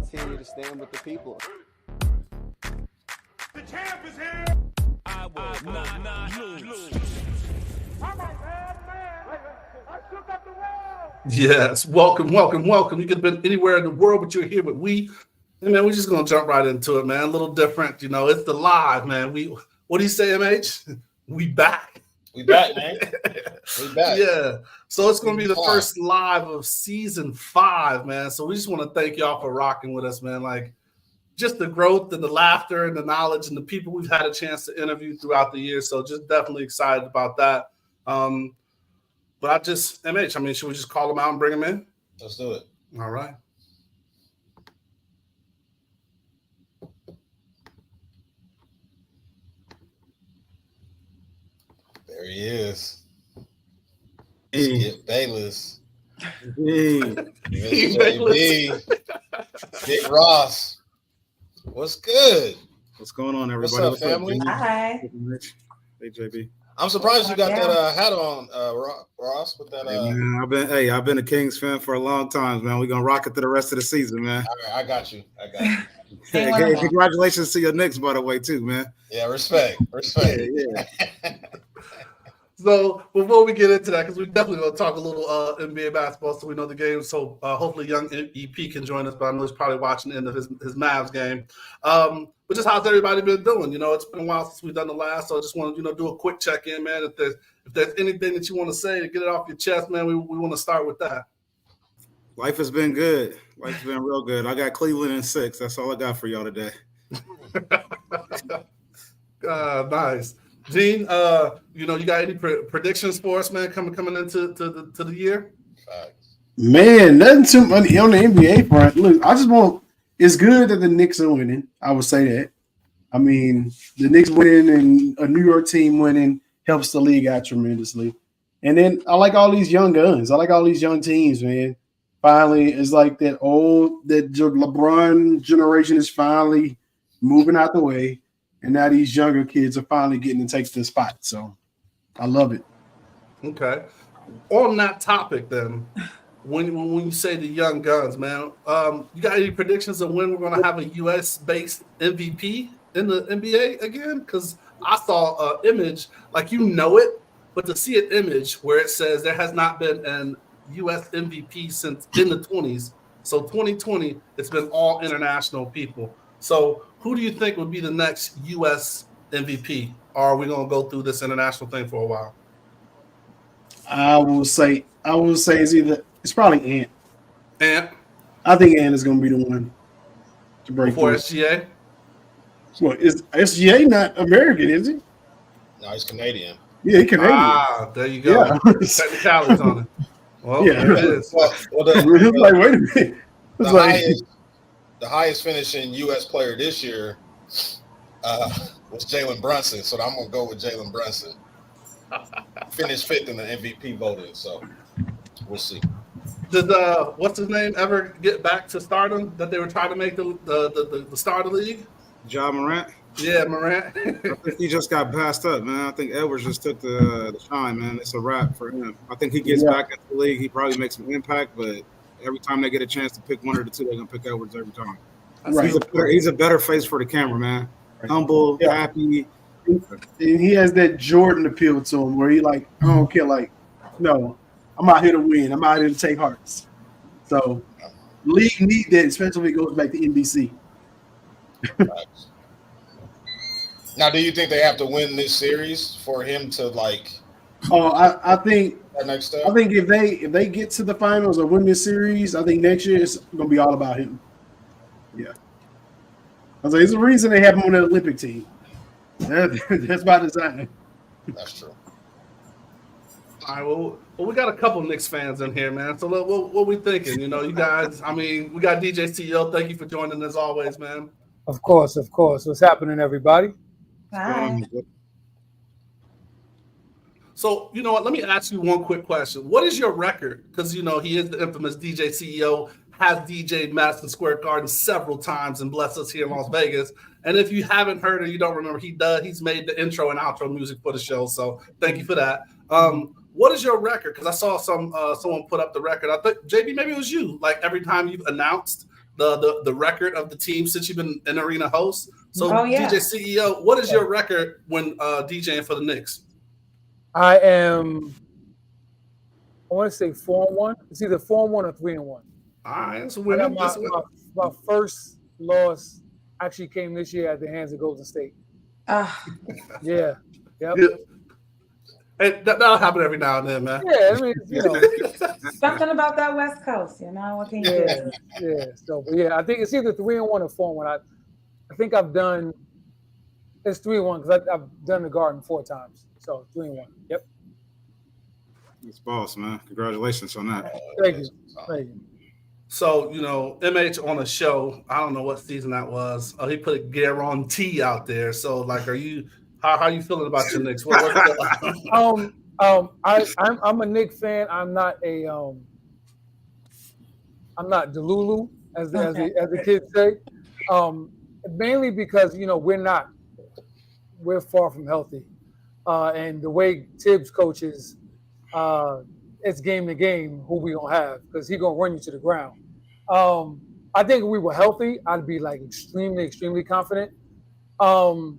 continue to stand with the people. The champ is here. I will not lose. Yes, welcome. You could have been anywhere in the world, but you're here with we. And man, we're just gonna jump right into it, man. A little different, it's the live, man. What do you say, MH? We back. We back, man. We back. Yeah. So it's gonna be the first live of season 5, man. So we just want to thank y'all for rocking with us, man. Like just the growth and the laughter and the knowledge and the people we've had a chance to interview throughout the year. So just definitely excited about that. But MH, should we just call them out and bring them in? Let's do it. All right. There he is. Hey. Skip Bayless. Hey. JB. Dick Ross. What's good? What's going on, everybody? What's up, family? Hi. Hey, JB. I'm surprised you got that hat on, Ross. With that. Hey, man, I've been a Kings fan for a long time, man. We're gonna rock it through the rest of the season, man. All right, I got you. Hey, congratulations to your Knicks, by the way, too, man. Yeah, respect. Yeah. So before we get into that, because we're definitely going to talk a little NBA basketball, so we know the game. So hopefully, young EP can join us. But I know he's probably watching the end of his Mavs game. But just how's everybody been doing? It's been a while since we've done the last, so I just want to do a quick check in, man. If there's anything that you want to say to get it off your chest, man, we want to start with that. Life has been good. Life's been real good. I got Cleveland in 6. That's all I got for y'all today. Nice. Gene, you got any predictions for us, man, coming into the year? Man, nothing too much on the NBA front. Look, it's good that the Knicks are winning. I would say that. The Knicks winning and a New York team winning helps the league out tremendously. And then I like all these young guns. I like all these young teams, man. Finally, it's like that LeBron generation is finally moving out the way. And now these younger kids are finally getting to take the spot. So I love it. Okay. On that topic, then, when you say the young guns, man, you got any predictions of when we're going to have a U.S.-based MVP in the NBA again? Because I saw an image, like it, but to see an image where it says there has not been an U.S. MVP since in the 20s. So 2020, it's been all international people. So who do you think would be the next U.S. MVP? Or are we going to go through this international thing for a while? I will say it's probably Ant. Ant? I think Ant is going to be the one to break before through. SGA? Well, is SGA not American, is he? No, he's Canadian. Yeah, he's Canadian. Ah, there you go. Yeah. Technicalities on it. Well, yeah. There it is. Well, It's like, wait a minute. The highest finishing U.S. player this year was Jalen Brunson, so I'm going to go with Jalen Brunson. Finished 5th in the MVP voting, so we'll see. Did what's his name ever get back to stardom that they were trying to make the star of the league? Ja Morant? Yeah, Morant. I think he just got passed up, man. I think Edwards just took the shine, man. It's a wrap for him. I think he gets back into the league. He probably makes some impact, but every time they get a chance to pick one or the two, they're going to pick Edwards every time. Right. He's a better face for the camera, man. Right. Humble, happy. And he has that Jordan appeal to him where he I don't care, no, I'm out here to win. I'm out here to take hearts. So league need that, especially if it goes back to NBC. Now, do you think they have to win this series for him to I think that next step? I think if they get to the finals or win this series, I think next year it's gonna be all about him. Yeah. I was like, there's a reason they have him on the Olympic team. That's by design. That's true. All right, well, we got a couple Knicks fans in here, man. So what we thinking? You guys, we got DJ CEO. Thank you for joining as always, man. Of course. What's happening, everybody? Hi. So, you know what? Let me ask you one quick question. What is your record? Because, he is the infamous DJ CEO, has DJed Madison Square Garden several times and blessed us here in Las Vegas. And if you haven't heard or you don't remember, he's made the intro and outro music for the show. So thank you for that. What is your record? Because I saw someone put up the record. I think, JB, maybe it was you. Like every time you've announced the record of the team since you've been an arena host. So, Oh, yeah. DJ CEO, what is your record when DJing for the Knicks? I want to say 4-1. It's either 4-1 or 3-1. All right, that's a I win. got my first loss actually came this year at the hands of Golden State. Yeah. Yep. Yeah. Hey, that'll happen every now and then, man. Yeah, I mean, Something about that West Coast, what can you do? Yeah. So, but yeah, I think it's either 3-1 or 4-1. I think I've done it's 3-1 because I've done the Garden 4 times. So 3-1. Yep. It's boss, man. Congratulations on that. Thank you. So, MH on a show, I don't know what season that was. He put a guarantee out there. So, like, how are you feeling about your Knicks? I'm a Knicks fan. I'm not Delulu, as the kids say. Mainly because we're far from healthy, and the way Tibbs coaches, it's game to game who we gonna have because he gonna run you to the ground. I think if we were healthy, I'd be like extremely confident. Well,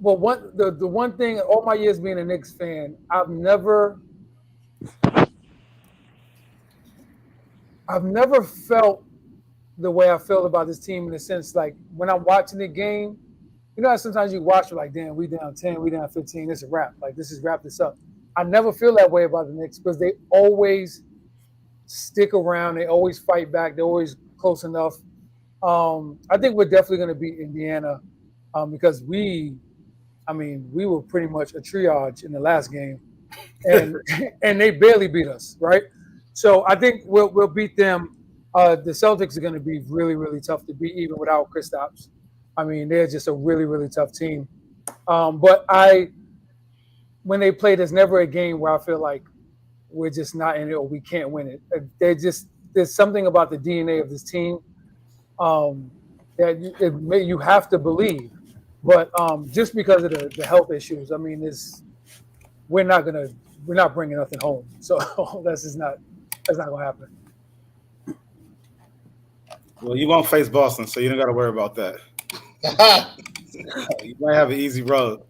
the one thing, all my years being a Knicks fan, I've never felt the way I feel about this team in the sense like when I'm watching the game, how sometimes you watch it like, damn, we down 10, we down 15, it's a wrap. Like this is wrap this up. I never feel that way about the Knicks because they always stick around, they always fight back, they're always close enough. I think we're definitely going to beat Indiana because we were pretty much a triage in the last game, and and they barely beat us, right? So I think we'll beat them. The Celtics are going to be really tough to beat even without Kristaps. They're just a really tough team. But when they play, there's never a game where I feel like we're just not in it or we can't win it. There's something about the DNA of this team that you have to believe. But just because of the health issues, we're not bringing nothing home. So that's not gonna happen. Well, you won't face Boston, so you don't got to worry about that. You might have an easy road.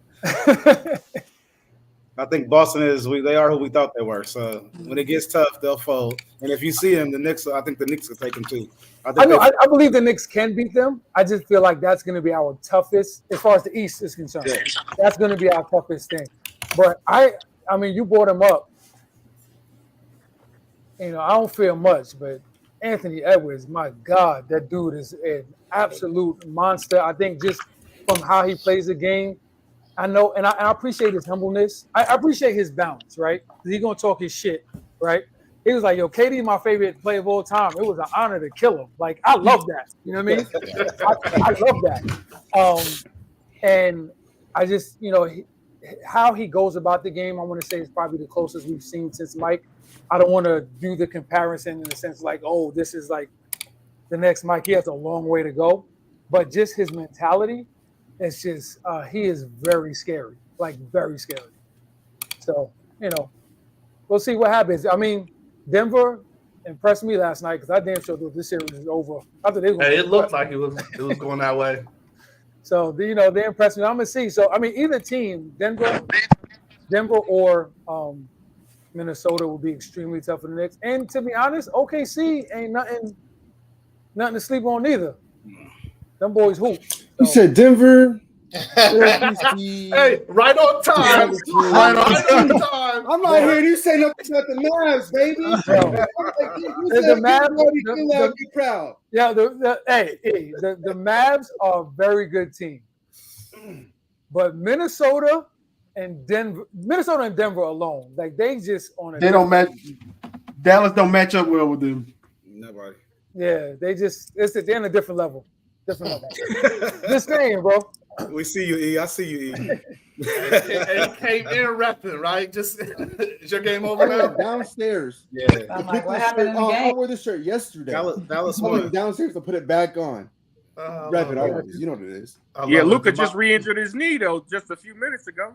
I think Boston they are who we thought they were. So when it gets tough, they'll fold. And if you see them, I think the Knicks will take them too. I believe the Knicks can beat them. I just feel like that's going to be our toughest, as far as the East is concerned. Yeah. That's going to be our toughest thing. But you brought them up. I don't feel much, but Anthony Edwards, my God, that dude is an absolute monster. I think just from how he plays the game, I know, and I appreciate his humbleness. I appreciate his balance, right? He's going to talk his shit, right? He was like, yo, KD is my favorite player of all time. It was an honor to kill him. Like, I love that. You know what I mean? I love that. And I just, how he goes about the game, I want to say is probably the closest we've seen since Mike. I don't want to do the comparison in the sense like, oh, this is like the next Mike. He has a long way to go. But just his mentality, it's just, he is very scary, like very scary. So, we'll see what happens. Denver impressed me last night because I damn sure thought this series was over. It looked like it was going that way. So, they impressed me. I'm going to see. So, either team, Denver or Minnesota will be extremely tough for the Knicks. And to be honest, OKC ain't nothing to sleep on either. Them boys hoop. So. You said Denver. Hey, right on time. Right on time. I'm not hearing you say nothing about the Mavs, baby. The Mavs, be proud. Yeah, the Mavs are a very good team. But Minnesota and Denver alone, like they just on a. They don't match. Dallas don't match up well with them. Nobody. Yeah, they're on a different level. Just saying, bro. We see you, E. I see you, E. And he came in repping, right? Just is your game over now? Downstairs. Yeah. I'm like, what happened in the I game? wore this shirt yesterday. Dallas I went won. downstairs to put it back on. Rep it always. You know what it is. Yeah, Luka just re-injured his knee though just a few minutes ago.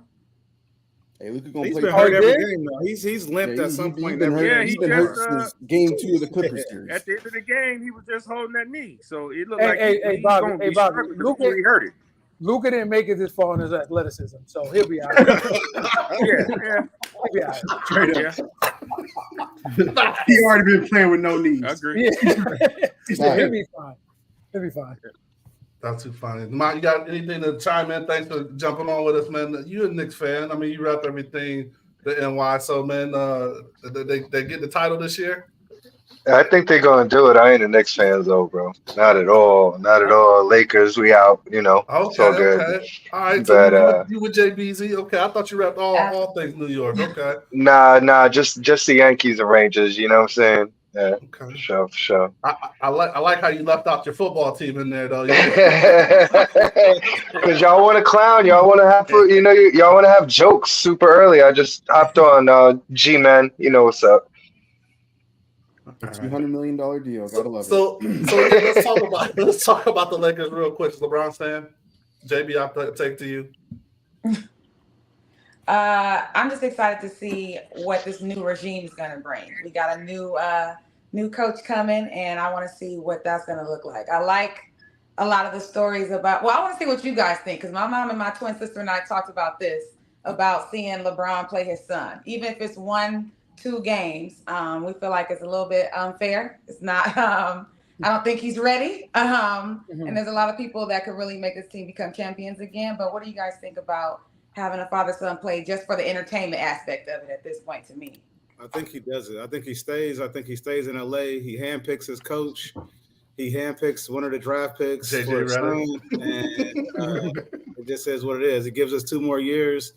Hey, Luka gonna He's play. been Oh, hurt he every did? game though. He's limped Yeah, at some point. been every hurt. Yeah, He's he been just, hurt since game 2 of the Clippers series. at the end of the game, he was just holding that knee. So it looked Hey, like hey, he's Bobby, going to hey, be Bobby, struggling Luka- before he hurt it. Luka didn't make it this far in his athleticism, so he'll be all right. Yeah. He'll be all right. Straight Yeah. up. He already been playing with no knees. I agree. Yeah. Right. He'll be fine. He'll be fine. That's too funny. Mike, you got anything to chime in? Thanks for jumping on with us, man. You a Knicks fan. I mean, you wrapped everything the NY. So, man, they get the title this year? I think they're gonna do it. I ain't a Knicks fan though, bro. Not at all. Not at all. Lakers, we out. You know, it's all good. Okay. All right. But, So you with JBZ? Okay. I thought you wrapped all things New York. Okay. Nah. Just the Yankees and Rangers. You know what I'm saying? Yeah, Okay. for sure. I like how you left out your football team in there though. Because y'all want to clown. Y'all want to have, y'all want to have jokes super early. I just hopped on G-Man. You know what's up. $200 million deal. Gotta love it. So let's talk about the Lakers real quick. LeBron fan, JB, I'll take to you. I'm just excited to see what this new regime is going to bring. We got a new coach coming, and I want to see what that's going to look like. I like a lot of the stories about. Well, I want to see what you guys think, because my mom and my twin sister and I talked about this, about seeing LeBron play his son, even if it's 1-2 games. We feel like it's a little bit unfair. It's not. I don't think he's ready. And there's a lot of people that could really make this team become champions again. But what do you guys think about having a father-son play just for the entertainment aspect of it at this point? To me, I think he does it. I think he stays. I think he stays in LA. He handpicks his coach. He handpicks one of the draft picks JJ for his Redick. son, and it just says what it is. It gives us 2 more years,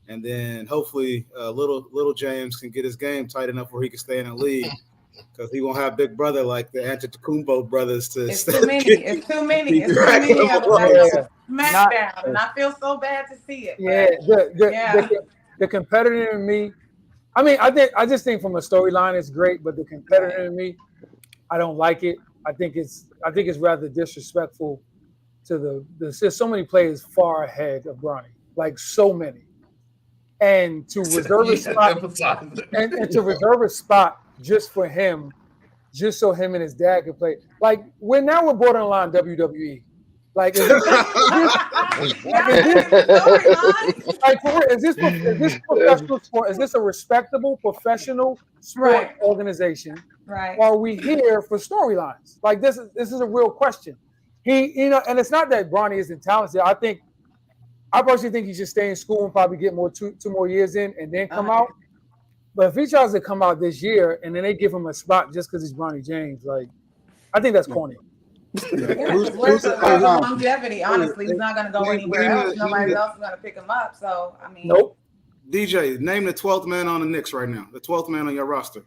and then hopefully little James can get his game tight enough where he can stay in the league, because he won't have big brother like the Antetokounmpo brothers to. it's too many. It's too many. It's too many of them. Yeah. Smackdown, and I feel so bad to see it. Yeah, the competitor in me. I mean, I just think from a storyline it's great, but the competitor in me, I don't like it. I think it's rather disrespectful to there's so many players far ahead of Bronny, like so many, and to reserve a spot and to reserve a spot just for him, just so him and his dad can play. Like we're borderline WWE. Like, is this professional sport? Is this a respectable professional sport organization? Right. Or are we here for storylines? Like this is a real question. And it's not that Bronny isn't talented. I personally think he should stay in school and probably get two more years in and then come out. But if he tries to come out this year and then they give him a spot just because he's Bronny James, like I think that's corny. Where's the longevity? Honestly, he's not going to go anywhere else. Nobody else is going to pick him up. So, I mean, nope. DJ, name the 12th man on the Knicks right now. The 12th man on your roster.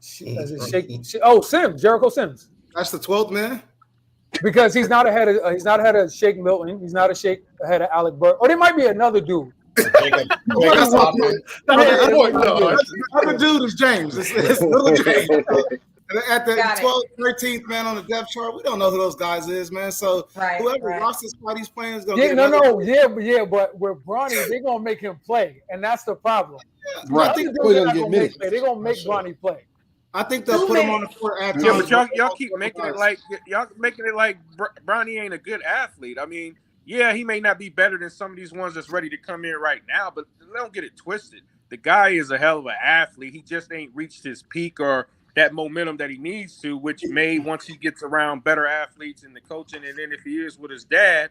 Sims, Jericho Sims. That's the 12th man. Because he's not ahead of Shake Milton. He's not ahead of Alec Burke. Or there might be another dude. The other dude is James. It's little James. At the 12th, 13th man on the depth chart, we don't know who those guys is, man. So whoever lost his spot he's playing is going to get but with Bronny, they're going to make him play, and that's the problem. Right. They're going to make Bronny play. I think they'll put him on the court after. Yeah, but y'all keep making it like Bronny ain't a good athlete. I mean, yeah, he may not be better than some of these ones that's ready to come in right now, but don't get it twisted. The guy is a hell of an athlete. He just ain't reached his peak or that momentum that he needs to, which may, once he gets around better athletes and the coaching, and then if he is with his dad,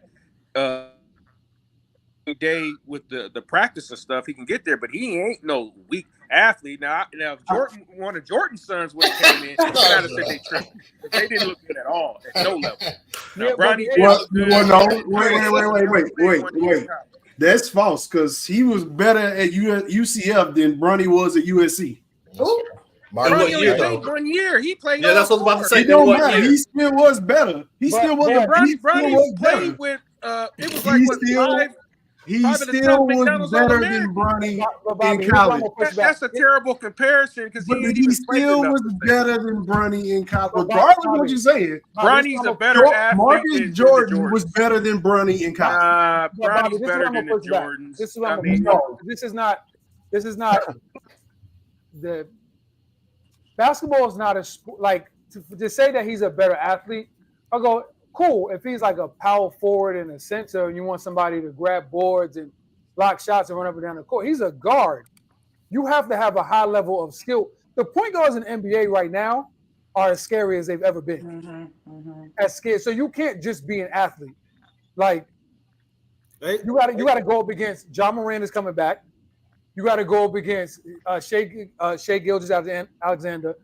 day with the practice and stuff, he can get there, but he ain't no weak athlete. Now if one of Jordan's sons would have came in, you gotta say they tripped. They didn't look good at all at no level. Now, Bronny wait. That's false, because he was better at UCF than Bronny was at USC. Ooh. Bronny only played 1 year. He played. Yeah, that's what I was about to say. It don't matter. He still was better. He still was Bronny played with. It was like He Probably the still top was McDonald's better All-American. than Bronny But Bobby, in here's what I'm college. gonna push back. That's a terrible comparison because he But ain't he even played still enough was to say. better than Bronny in college. But Regardless of what Bobby, you're saying, Bronny's a better athlete Marcus than Jordan was Jordan. better than Bronny in college. But Bobby, Bronny's this is better what I'm than gonna the push back. Jordans. This is what I I'm gonna mean, push back. This is not the basketball is not a like to say that he's a better athlete. I'll go cool if he's like a power forward and a center, and you want somebody to grab boards and block shots and run up and down the court. He's a guard. You have to have a high level of skill. The point guards in the NBA right now are as scary as they've ever been. As scary. So you can't just be an athlete. Like you gotta go up against John Moran is coming back. You got to go up against Shai Gilgeous-Alexander.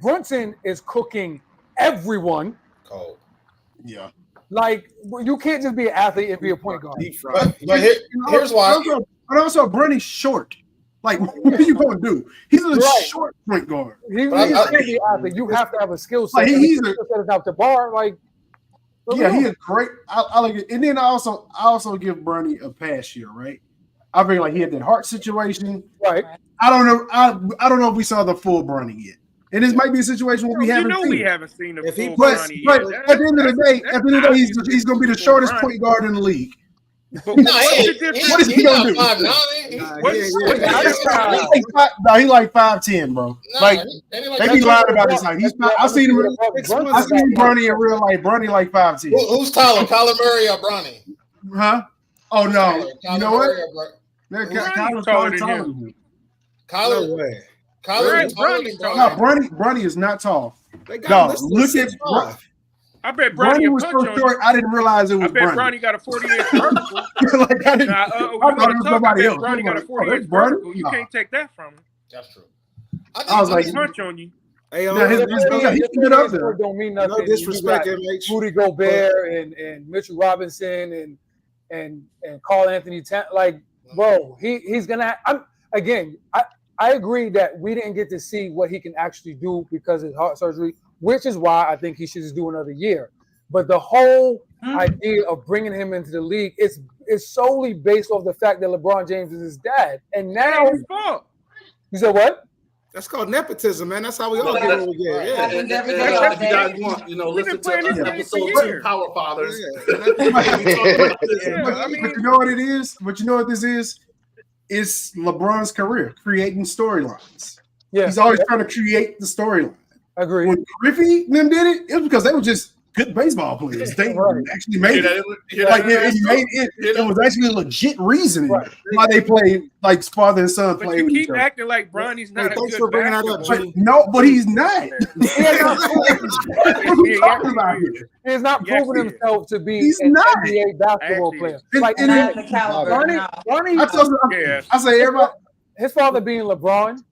Brunson is cooking everyone. Cold. Yeah. Like you can't just be an athlete and be a point guard. But here's why. But also, Bronny's short. Like, what are you going to do? He's a short point guard. You can't be an athlete. You have to have a skill set. Like, he's a skill set is out the bar. Like, yeah, he is great. I like it. And then I also give Bronny a pass here, right? I feel like he had that heart situation. Right. I don't know. I don't know if we saw the full Bronny yet. And this might be a situation where we haven't seen. We haven't seen the full but Bronny but yet. at the end of the day, he's going to be the shortest point guard in the league. But what is he gonna do? He like 5'10", bro. Like they be lying about his height. I seen him. I seen Bronny in real life. Bronny like 5'10". Who's taller, Kyler Murray or Bronny? Huh? Oh no! You know what? Kyler's taller than him. Kyler, no way. Kyler, No, Bronny is not tall. No, look at. I bet Bronny Bronny was so short. I didn't realize it was I bet Bronny. Bronny got a 40-inch vertical. Like I didn't. I thought it was somebody else. Bronny got a 40-inch Bronny? vertical. You can't take that from him. That's true. I was like, punch on you. Hey, he's good up there. Don't mean nothing. No disrespect, MH. Rudy Gobert and Mitchell Robinson and Carl Anthony. Like, bro, he's gonna. I agree that we didn't get to see what he can actually do because of heart surgery, which is why I think he should just do another year. But the whole idea of bringing him into the league is solely based off the fact that LeBron James is his dad. And now you said what? That's called nepotism, man. That's how we all get what we get. Yeah. If you guys want, listen to episode 2, Power Fathers. But you know what it is? But you know what this is? It's LeBron's career, creating storylines. Yeah, he's always trying to create the storyline. Agree. When Griffey them did it, it was because they were just good baseball players. They actually made it. It was actually a legit reasoning why they played like father and son played with each Keep other. acting like Bronny's not a Thanks good for bringing that up, basketball. G. No, but he's not. What are you talking about here? He's not proving himself to be He's an not. NBA basketball player. And- Like and Not the caliber. Bronny, I say everybody. his father being LeBron,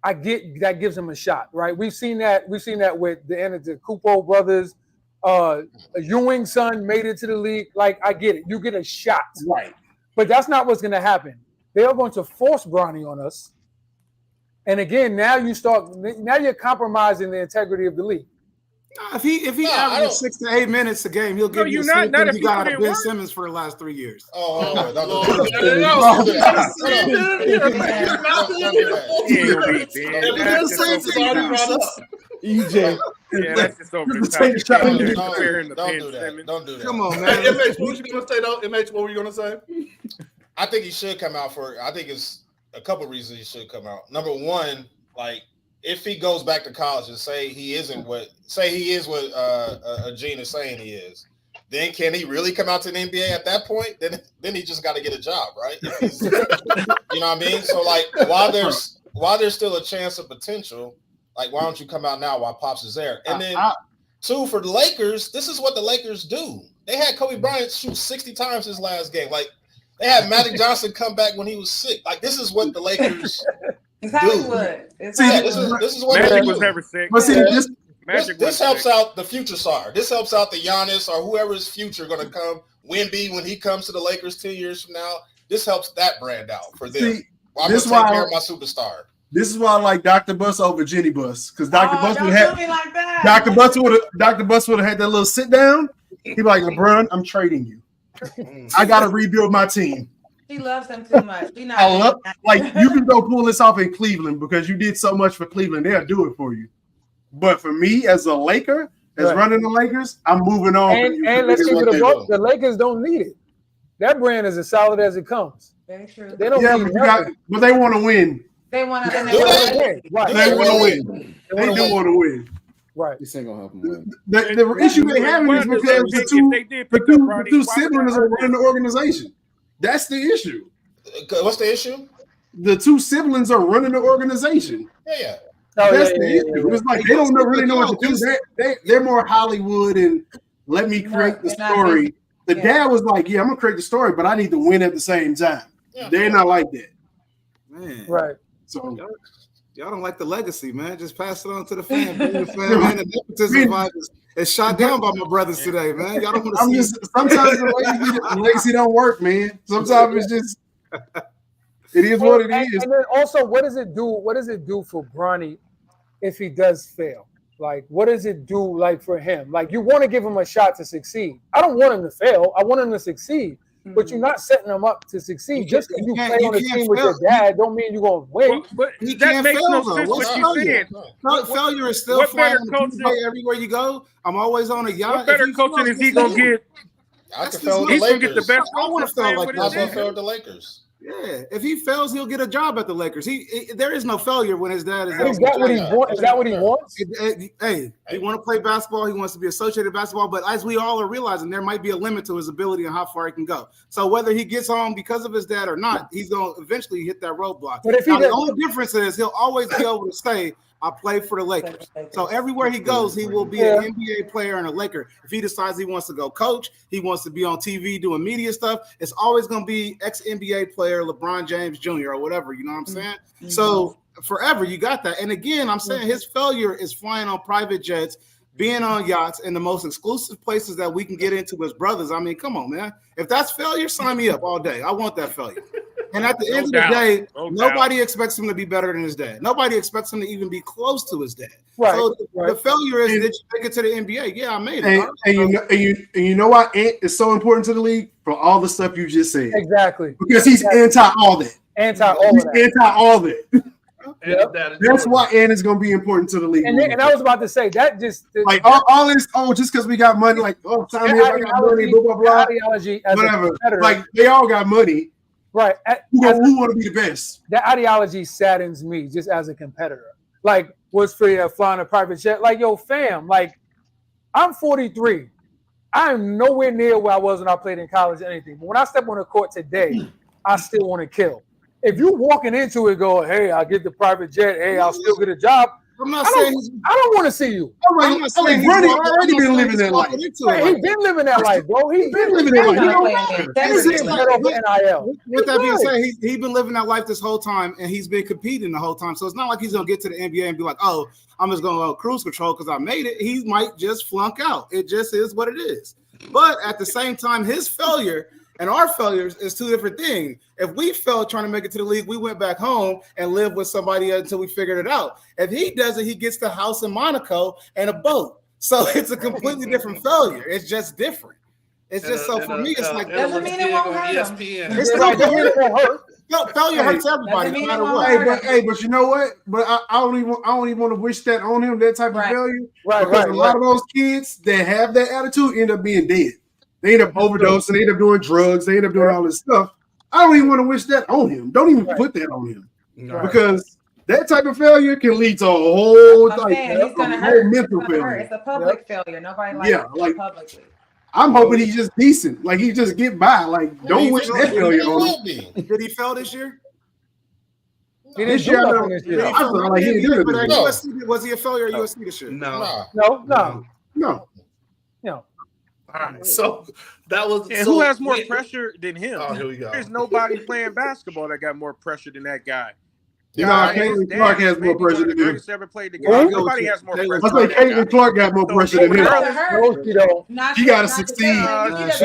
I get that gives him a shot, right? We've seen that with the Kupo brothers. Ewing's son made it to the league. Like, I get it. You get a shot. Right. But that's not what's going to happen. They are going to force Bronny on us. And again, now you're compromising the integrity of the league. If he averages 6 to 8 minutes a game, he'll give you the same thing you got out of Ben Simmons for the last 3 years. EJ. Yeah, that's just over the top. Don't do that. Come on, man. MH, what were you gonna say though? MH, what were you gonna say? I think he should come out I think it's a couple reasons he should come out. Number one, like if he goes back to college and say he is what Gene is saying he is, then can he really come out to the NBA at that point? Then he just got to get a job, right? You know what I mean? So like while there's still a chance of potential, like why don't you come out now while Pops is there? And then two, for the Lakers, this is what the Lakers do. They had Kobe Bryant shoot 60 times his last game. Like they had Magic Johnson come back when he was sick. Like this is what the Lakers It's Hollywood. this is what Magic was never sick. But see, this helps out the future star. This helps out the Giannis or whoever's future going to come. Wemby, when he comes to the Lakers 10 years from now, this helps that brand out for them. See, I'm going to take care of my superstar. This is why I like Dr. Bus over Jenny Bus, because Dr. Bus would don't have do me like that. Dr. Bus would have had that little sit down. He'd be like, LeBron, I'm trading you. I got to rebuild my team. She loves him too much. She not I love, like, you can go pull this off in Cleveland because you did so much for Cleveland. They'll do it for you. But for me, as a Laker, as running the Lakers, I'm moving on. And let's keep it above. The Lakers don't need it. That brand is as solid as it comes. Very true. They don't need nothing. But they want to win. They want to win. Right. They want to win. They do want to win. Right. This ain't gonna help them win. The issue they having is because the two siblings are running the organization. That's the issue. What's the issue? The two siblings are running the organization. Yeah. That's the issue. It's like they don't really know what to do. They're more Hollywood and let me create the story. The dad was like, "Yeah, I'm gonna create the story, but I need to win at the same time." Yeah. They're not like that. Man. Right. So y'all don't like the legacy, man. Just pass it on to the fan. The fan, man. The nepotism vibe is shot down by my brothers today, man. Y'all don't want to see. Sometimes the legacy don't work, man. Sometimes it's just it is what it is. And then also, what does it do? What does it do for Bronny if he does fail? Like, what does it do, like, for him? Like, you want to give him a shot to succeed. I don't want him to fail. I want him to succeed. But you're not setting him up to succeed. Just because you play on a team with your dad don't mean you're going to win. But he that can't makes fail, no though. sense What's what you're saying. Failure is still flying everywhere you go. I'm always on a yacht. What better coaching is he going to get? I can fail the He's going to Lakers. get the best I want to fail like I that. will fail the Lakers. Yeah, if he fails, he'll get a job at the Lakers. There is no failure when his dad is. Is that what he wants? Is that what he wants? Hey, he want to play basketball. He wants to be associated basketball. But as we all are realizing, there might be a limit to his ability and how far he can go. So whether he gets home because of his dad or not, he's going to eventually hit that roadblock. But if he the only difference is he'll always be able to say, I play for the Lakers. So everywhere he goes, he will be an NBA player and a Laker. If he decides he wants to go coach, he wants to be on TV doing media stuff, it's always going to be ex-NBA player LeBron James Jr. or whatever, you know what I'm saying? Mm-hmm. So forever you got that. And again, I'm saying his failure is flying on private jets, being on yachts, in the most exclusive places that we can get into as brothers. I mean, come on, man. If that's failure, sign me up all day. I want that failure. And at the end of the day, nobody expects him to be better than his dad. Nobody expects him to even be close to his dad. Right. So the failure is that you make it to the NBA. Yeah, I made it. And you know why Ant is so important to the league? For all the stuff you just said. Exactly. Because he's anti all that. Anti all that. Yep. That's why Ant is going to be important to the league. And I was about to say that just like all this. Oh, just because we got money, like time here, I got money, blah blah blah. Whatever. Like they all got money. Right. Who want to be the best? That ideology saddens me just as a competitor. Like, what's free flying a private jet? Like, yo, fam, like, I'm 43. I'm nowhere near where I was when I played in college or anything. But when I step on the court today, I still want to kill. If you walking into it going, hey, I'll get the private jet, hey, I'll still get a job. I'm not saying I don't want to see you. Bronny already been living that life. He been living that life, bro. He been living that life. With that being said, he's been living that life this whole time, and he's been competing the whole time. So it's not like he's gonna get to the NBA and be like, "Oh, I'm just gonna go cruise control because I made it." He might just flunk out. It just is what it is. But at the same time, his failure and our failures is two different things. If we failed trying to make it to the league, we went back home and lived with somebody until we figured it out. If he does it, he gets the house in Monaco and a boat. So it's a completely different failure. It's just different. It's just for me, it's like doesn't mean it won't hurt him. It's still hurt. No, failure hurts everybody, no matter what. But you know what? But I don't even want to wish that on him, that type of failure. Right, because a lot of those kids that have that attitude end up being dead. They end up overdosing. They end up doing drugs. They end up doing all this stuff. I don't even want to wish that on him. Don't even put that on him, because that type of failure can lead to a whole mental failure. It's a public failure. Nobody likes it publicly. I'm hoping he's just decent. Like he just get by. Like don't wish that failure on him. Did he fail this year? He didn't do nothing this year. Was he a failure at USC this year? No. All right, so that was. And who has more pressure than him? Oh, here we go. There's nobody playing basketball that got more pressure than that guy. Caitlin Clark has more pressure than him. Ever played the game. Nobody has more pressure. I say Caitlin Clark got more pressure than him. She got to succeed. You got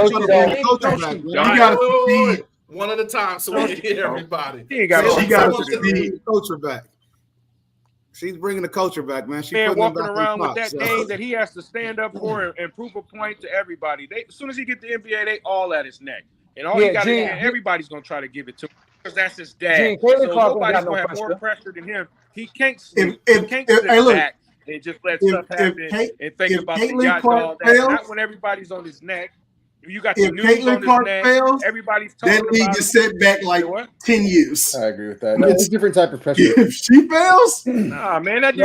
to succeed. One at a time, so we can hear everybody. She got to succeed. Coach her back. She's bringing the culture back, man. She's Man putting them walking back around on with top, that so. name that he has to stand up for and prove a point to everybody. As soon as he get the NBA, they all at his neck. And all he got to do, everybody's going to try to give it to him because that's his dad. So nobody's going to have more pressure than him. He can't sit back and just let stuff happen and think about the yacht dog. That's not when everybody's on his neck. You got the news on his neck. Everybody's talking that league about is set back like 10 years. I agree with that. No, it's a different type of pressure. If she fails, nah, man, that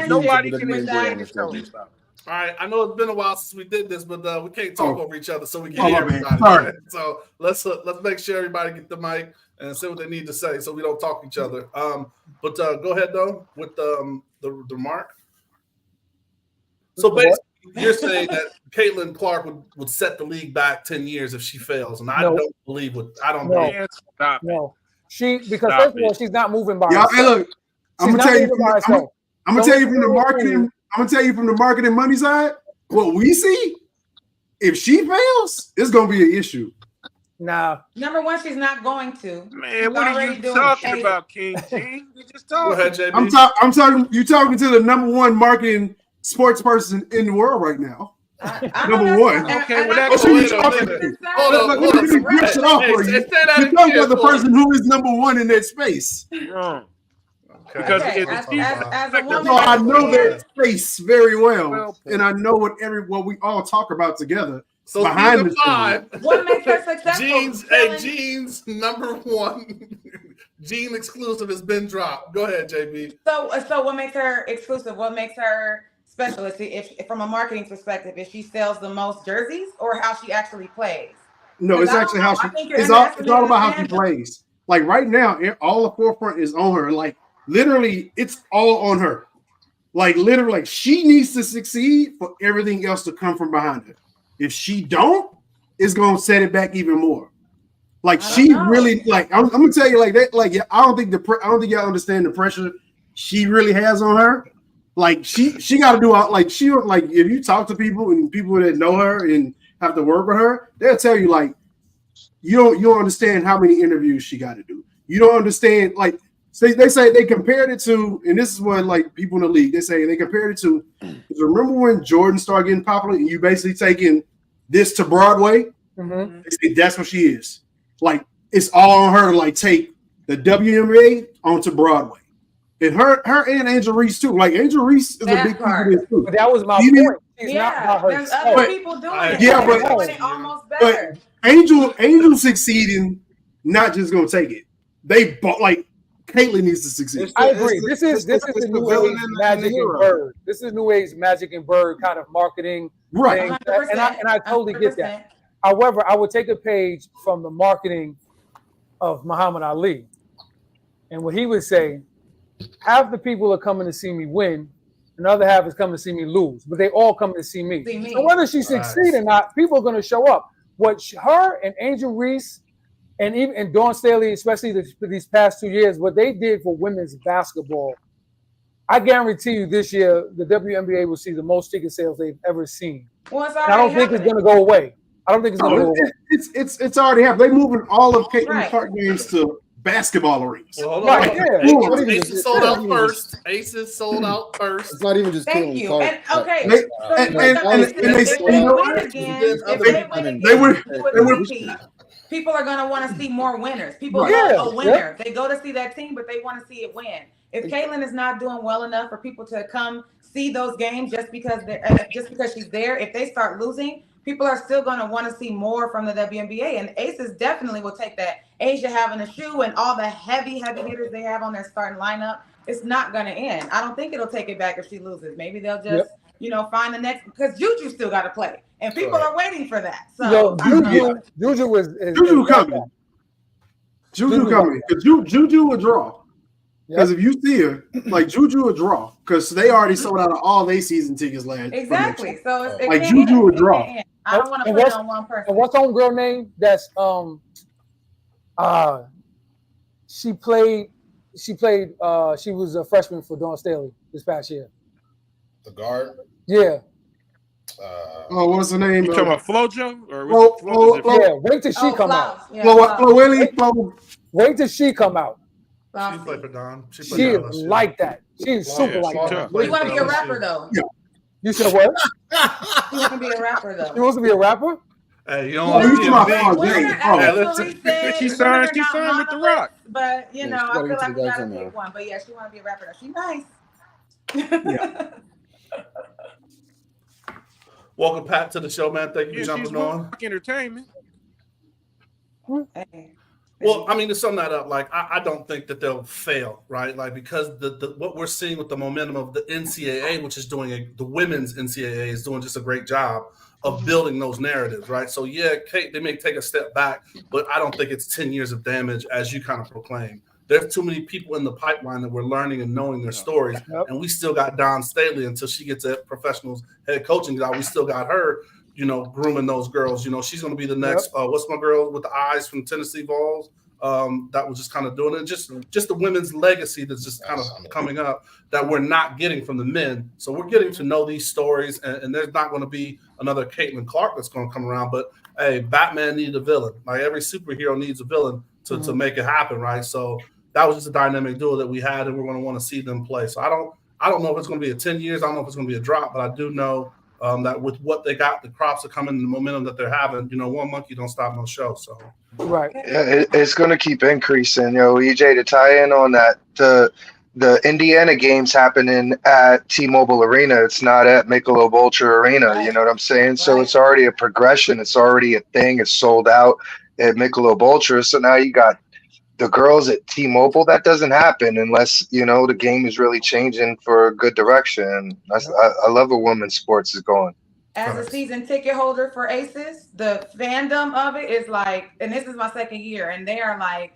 Nobody can explain it. All right, I know it's been a while since we did this, but we can't talk over each other, so we can Oh, hear my bad. everybody. Sorry. So let's make sure everybody get the mic and say what they need to say, so we don't talk each other. But go ahead though with the remark. So basically, you're saying that Caitlin Clark would set the league back 10 years if she fails, and I don't believe what I don't believe. No, first of all, she's not moving by herself. Hey, look, I'm gonna tell you. I'm gonna tell you from the marketing. I'm gonna tell you from the marketing money side. What we see, if she fails, it's gonna be an issue. Nah. Number one, she's not going to. Man, what are you talking about, King? You just talking. Go ahead, JB. I'm talking. You talking to the number one marketing sports person in the world right now. Number one. Okay, well, That's who you're talking to. Hold on. Let me brush it off for you. You're talking about the person who is number one in that space. Because as a woman, so I know that space very well, and I know what we all talk about together. So behind the five. What makes her successful? Jeans number one. Jean exclusive has been dropped. Go ahead, JB. So what makes her exclusive? What makes her special? If from a marketing perspective, if she sells the most jerseys or how she actually plays? No, it's actually how she. It's all about how she plays. Like right now, all the forefront is on her. Like literally, it's all on her. Like literally, like she needs to succeed for everything else to come from behind her. If she don't, it's gonna set it back even more. Like she really, like I'm gonna tell you like that. Like I don't think y'all understand the pressure she really has on her. Like she got to do like she like if you talk to people and people that know her and have to work with her, they'll tell you like you don't understand how many interviews she got to do. You don't understand like they say they compared it to, and this is what like people in the league they compared it to. Remember when Jordan started getting popular and you basically taking this to Broadway? Mm-hmm. They say that's what she is. Like it's all on her to like take the WNBA onto Broadway. And her and Angel Reese too. Like Angel Reese is a big part of this too. But that was my point. She's not by there's herself. other people doing it. Yeah, They're doing it almost better. But Angel succeeding, not just gonna take it. They bought like Caitlin needs to succeed. I agree. This is the new age Magic and Bird. This is new age Magic and Bird kind of marketing, right? And I totally get that. However, I would take a page from the marketing of Muhammad Ali, and what he would say: half the people are coming to see me win, and the other half is coming to see me lose. But they all come to see me. So whether she succeed or not, people are going to show up. What her and Angel Reese and Dawn Staley, especially these past 2 years, what they did for women's basketball, I guarantee you this year the WNBA will see the most ticket sales they've ever seen. Well, it's I don't think it's going to go away. I don't think it's going to go away. It's already happened. They're moving all of Caitlin Clark games to basketball arenas. Well, hold on. Aces sold out first. Aces sold out first. It's not even just Thank you. And, okay. People are going to want to see more winners. People love a winner. They go to see that team, but they want to see it win. If Caitlin is not doing well enough for people to come see those games just because she's there, if they start losing, people are still going to want to see more from the WNBA. And Aces definitely will take that. Asia having a shoe and all the heavy hitters they have on their starting lineup, it's not going to end. I don't think it'll take it back if she loses. Maybe they'll just, find the next, because Juju still got to play. And people are waiting for that. So Juju coming. Juju coming. Because Juju will draw. Because if you see her, like Juju will draw. Because they already sold out of all their season tickets last. Exactly. So it's like Juju will draw. I don't want to put it on one person. And what's homegirl name? That's she was a freshman for Dawn Staley this past year. The guard? Yeah. What was her name? You talking about Flojo? Yeah, wait till she come out. Wait till she come out. She played for Don. She is like that. She is super like that. You want to be a rapper though? Yeah. You said what? You want to be a rapper though? She wants to be a rapper? Hey, you don't want to be a big. She signed with The Rock. But you know, I feel like we gotta pick one. But yeah, she want to be a rapper. She's nice. Yeah. Welcome, Pat, to the show, man. Thank you for jumping on. Entertainment. Hey. Well, I mean, to sum that up, like I don't think that they'll fail, right? Like because the what we're seeing with the momentum of the NCAA, which is doing the women's NCAA is doing just a great job of building those narratives, right? So yeah, Kate, they may take a step back, but I don't think it's 10 years of damage as you kind of proclaim. There's too many people in the pipeline that we're learning and knowing their stories, and we still got Dawn Staley until she gets a professional head coaching job. We still got her, you know, grooming those girls. You know, she's going to be the next. What's my girl with the eyes from Tennessee Vols? That was just kind of doing it. Just the women's legacy that's just kind of coming up that we're not getting from the men. So we're getting to know these stories, and there's not going to be another Caitlin Clark that's going to come around. But hey, Batman needed a villain. Like every superhero needs a villain to make it happen, right? So that was just a dynamic duo that we had, and we're going to want to see them play. So I don't know if it's going to be a 10 years. I don't know if it's going to be a drop, but I do know that with what they got, the crops are coming, the momentum that they're having, you know, one monkey don't stop no show. So right, yeah, it's going to keep increasing. Yo, EJ, to tie in on that, the Indiana games happening at T-Mobile Arena. It's not at Michelob Ultra Arena. You know what I'm saying? So it's already a progression. It's already a thing. It's sold out at Michelob Ultra. So now you got the girls at T-Mobile. That doesn't happen unless, you know, the game is really changing for a good direction. I love where women's sports is going. As a season ticket holder for Aces, the fandom of it is like, and this is my second year, and they are like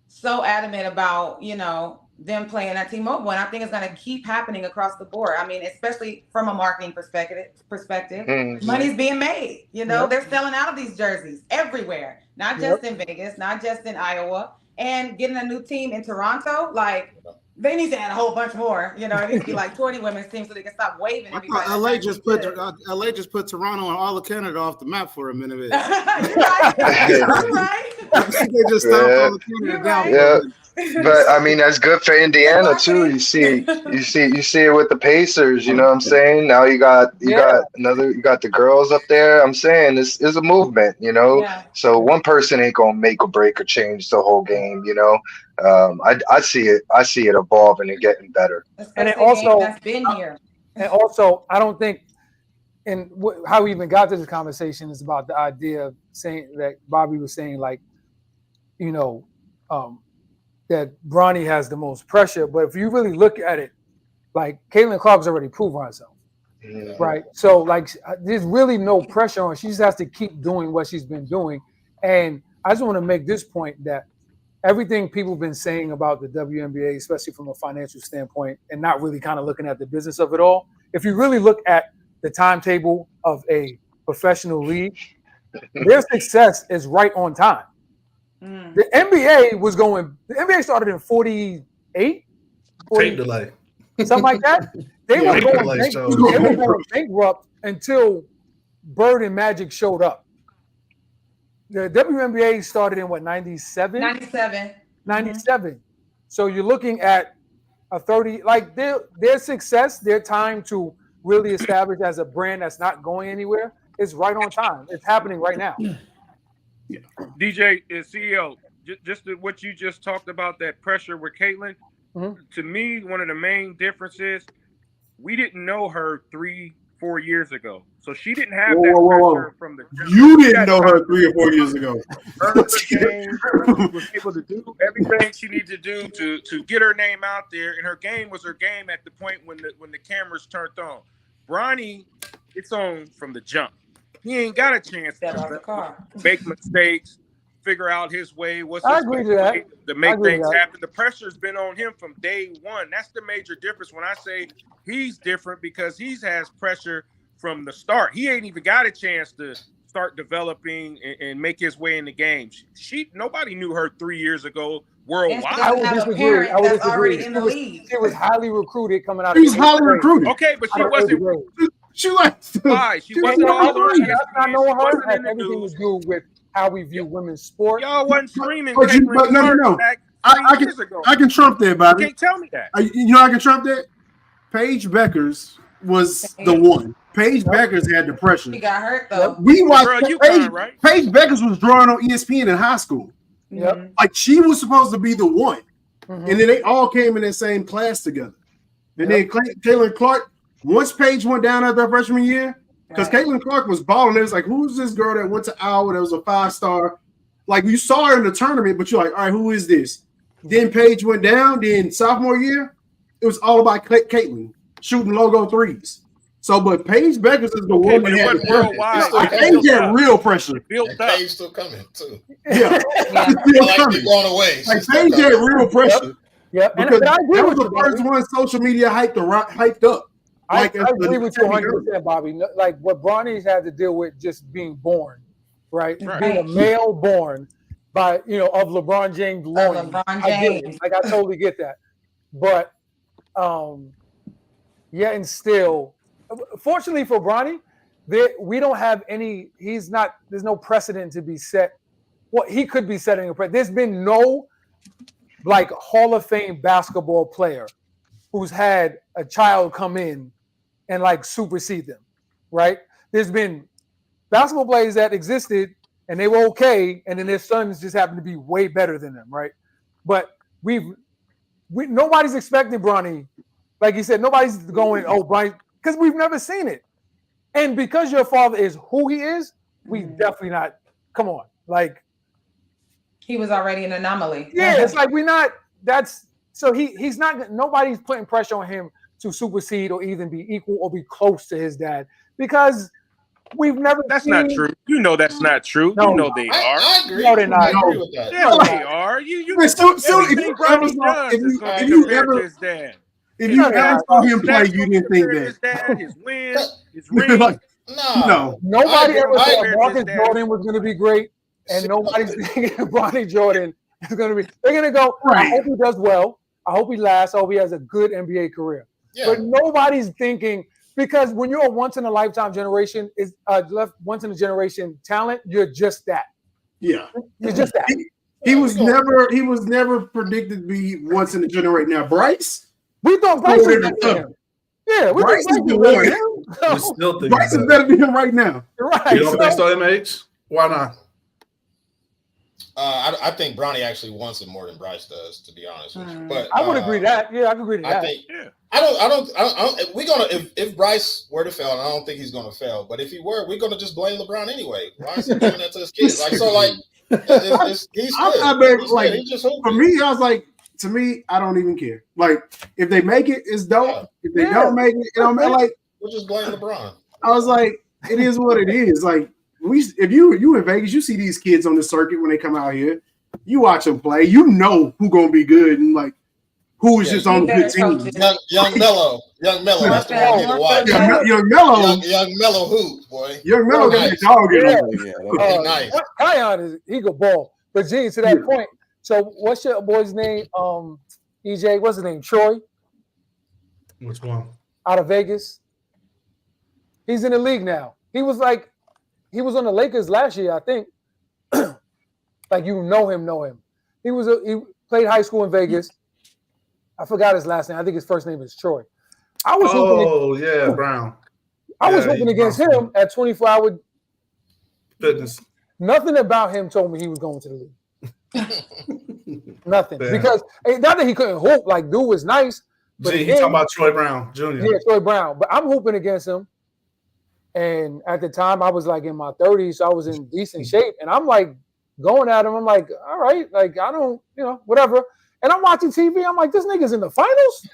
so adamant about, you know, them playing at T-Mobile, and I think it's going to keep happening across the board. I mean, especially from a marketing perspective, money's being made. You know, they're selling out of these jerseys everywhere, not just in Vegas, not just in Iowa, and getting a new team in Toronto. Like, they need to add a whole bunch more. You know, it needs to be like 20 women's teams so they can stop waving. LA just put Toronto and all of Canada off the map for a minute. You're right. You're right. They just stopped all of Canada down. Yeah. But I mean, that's good for Indiana too. You see it with the Pacers. You know what I'm saying? Now you got the girls up there. I'm saying this is a movement. You know, so one person ain't gonna make or break or change the whole game. You know, I see it evolving and getting better. And it also that's been here. And also, I don't think, and how we even got to this conversation is about the idea of saying that Bobby was saying, like, you know, that Bronny has the most pressure. But if you really look at it, like, Caitlin Clark's already proven herself, right? So, like, there's really no pressure on her. She just has to keep doing what she's been doing. And I just want to make this point that everything people have been saying about the WNBA, especially from a financial standpoint, and not really kind of looking at the business of it all, if you really look at the timetable of a professional league, their success is right on time. The NBA started in 48, 40, delay, something like that. They were going bankrupt until Bird and Magic showed up. The WNBA started in what, 97? 97. So you're looking at a 30, like their success, their time to really establish as a brand that's not going anywhere is right on time. It's happening right now. Yeah. DJ is CEO. Just what you just talked about, that pressure with Caitlin. To me, one of the main differences, we didn't know her 3-4 years ago, so she didn't have that pressure from the. You didn't know her 3 or 4 years ago. She was able to do everything she needed to do to get her name out there, and her game was her game at the point when the cameras turned on. Bronny, it's on from the jump. He ain't got a chance to make mistakes, figure out his way. To make things happen. The pressure's been on him from day one. That's the major difference when I say he's different, because he has pressure from the start. He ain't even got a chance to start developing and make his way in the game. Nobody knew her 3 years ago worldwide. I would disagree. She was highly recruited coming out. She was highly recruited. Okay, but she wasn't. She wasn't all over. I know her had everything to do with how we view women's sport. Y'all wasn't screaming. No. years ago. I can trump that, You Bobby. can't tell me that. You know I can trump that? Paige Beckers was the one. Paige Beckers had the pressure. She got hurt though. We watched Girl, you Paige, gone, right? Paige Beckers was drawing on ESPN in high school. Yep. Like she was supposed to be the one. Mhm. And then they all came in the same class together. And then Caitlin Clark, once Paige went down after her freshman year, because Caitlin Clark was balling, it was like, who's this girl that went to Iowa that was a 5-star? Like you saw her in the tournament, but you're like, all right, who is this? Then Paige went down. Then sophomore year, it was all about Caitlin shooting logo threes. So, but Paige Beckers is the one but that it had wasn't the pressure. worldwide. Like, It Paige built had up. real pressure. Built And up. Paige still coming too. Yeah, Yeah. It's still Like coming. keep going away. Like She's still Paige had coming. real pressure. Yeah, and Because I agree that with was you, the first Bobby. one social media hyped up. I Like, agree with you 100%, Bobby. Like what Bronny's had to deal with just being born, right? Right. Being a male born by, of LeBron James loins. LeBron I get it. James. Like I totally get that. But yeah, and still, fortunately for Bronny, we don't have any, there's no precedent to be set. Well, he could be setting a precedent. There's been no like Hall of Fame basketball player who's had a child come in and like supersede them, right? There's been basketball players that existed and they were okay, and then their sons just happen to be way better than them, right? But nobody's expecting Bronny, like you said, nobody's going, oh, Bronny, because we've never seen it. And because your father is who he is, we definitely not, come on, like. He was already an anomaly. Yeah, it's like he's not, nobody's putting pressure on him to supersede or even be equal or be close to his dad because we've never That's seen, not true. You know that's not true. No. You know they are. I agree. No, they're not. I agree with that. Yes, they are. But so everything if you Bronny ever saw, does is gonna if be you compared to ever his dad. if you ever saw him play, That's you gonna didn't be think compared to that. His dad, his wins, his rings. Like, No. no. Nobody I ever agree. thought I Marcus agree. Jordan was going to be great, and nobody's thinking Bronny Jordan is going to be. They're going to go, I Right. hope he does well. I hope he lasts. I hope he has a good NBA career. Yeah. But nobody's thinking, because when you're a once-in-a-lifetime generation, once in a generation talent, you're just that. Yeah. You're just that. He was never predicted to be once in a generation. Now Bryce, We thought Bryce was Bryce better than him. Yeah, we Bryce thought is Bryce the was better one. than We him. still think Bryce is better than him right now. Right. You don't think so, MH? Why not? I think Bronny actually wants it more than Bryce does, to be honest with you. But I would agree that. Yeah, I can agree to I that. think Yeah. I don't. We're gonna if Bryce were to fail, and I don't think he's gonna fail, but if he were, we're gonna just blame LeBron anyway. Why is he doing that to his kids? Like so, like he's I'm good. not bad, He's like, good. He just For me, I was like, to me, I don't even care. Like, if they make it, it's dope. Yeah. If they Yeah. don't make it, it don't matter. Like, we'll just blame LeBron. I was like, it is what it is. Like, if you in Vegas, you see these kids on the circuit when they come out here. You watch them play. You know who gonna be good and like who is just on the good team. Young Mello. That's the one you need to watch. Young Mello. Young Mello hoop, boy. Young Mello got the Nice. dog in Yeah. him. Nice. Kion he could ball. But Gene, to that point, so what's your boy's name? EJ, what's his name? Troy Which one? out of Vegas. He's in the league now. He was on the Lakers last year, I think. Like know him. He played high school in Vegas. I forgot his last name. I think his first name is Troy. I was Brown. I was Yeah, hoping he's against Brown. him at 24-hour. Fitness. Nothing about him told me he was going to the league. Nothing. Yeah. Because not that he couldn't hoop. Like, dude was nice. But Gee, again, he's talking about Troy Brown Jr. Yeah, Troy Brown. But I'm hooping against him. And at the time, I was like in my 30s, so I was in decent shape. And I'm like going at him. I'm like, all right, like I don't, whatever. And I'm watching TV. I'm like, this nigga's in the finals.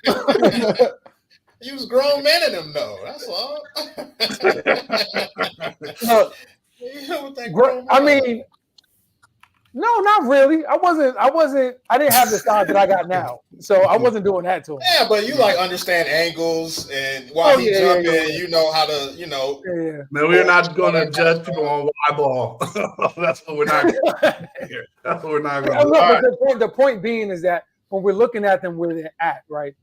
He was grown man in him though. That's all. I mean, no, not really. I didn't have the size that I got now. So I wasn't doing that to him. Yeah, but you like understand angles and while he's jumping, you know how to, Yeah. Man, we're not going to judge people on eyeball. That's what we're not going to do. That's what we're not going to do. But the point being is that when we're looking at them where they're at, right?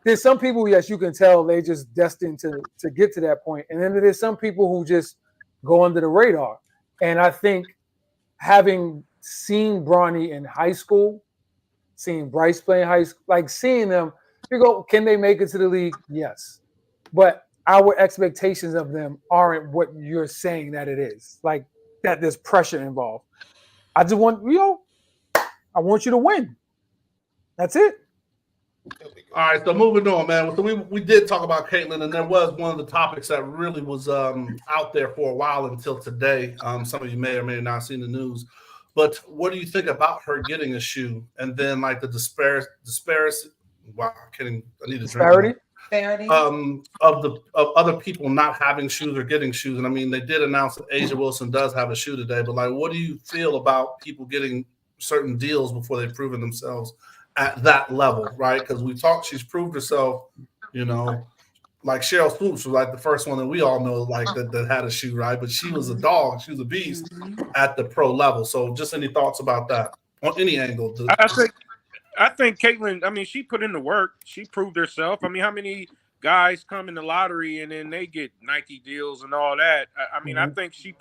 There's some people, yes, you can tell they're just destined to get to that point. And then there's some people who just go under the radar. And I think having seen Bronny in high school seeing Bryce playing high school, like seeing them, you go, can they make it to the league? Yes. But our expectations of them aren't what you're saying that it is. Like that there's pressure involved. I just want, I want you to win. That's it. All right, so moving on, man. So we did talk about Caitlyn, and there was one of the topics that really was out there for a while until today. Some of you may or may not have seen the news. But what do you think about her getting a shoe? And then like the disparity. Wow, I need to disparity. Of other people not having shoes or getting shoes. And I mean, they did announce that Asia Wilson does have a shoe today, but like, what do you feel about people getting certain deals before they've proven themselves at that level, right? Because she's proved herself, like Cheryl Swoops was like the first one that we all know like that had a shoe, right? But she was a dog, she was a beast at the pro level. So just any thoughts about that on any angle? I think Caitlyn, I mean, she put in the work. She proved herself. I mean, how many guys come in the lottery and then they get Nike deals and all that? I mean, I think she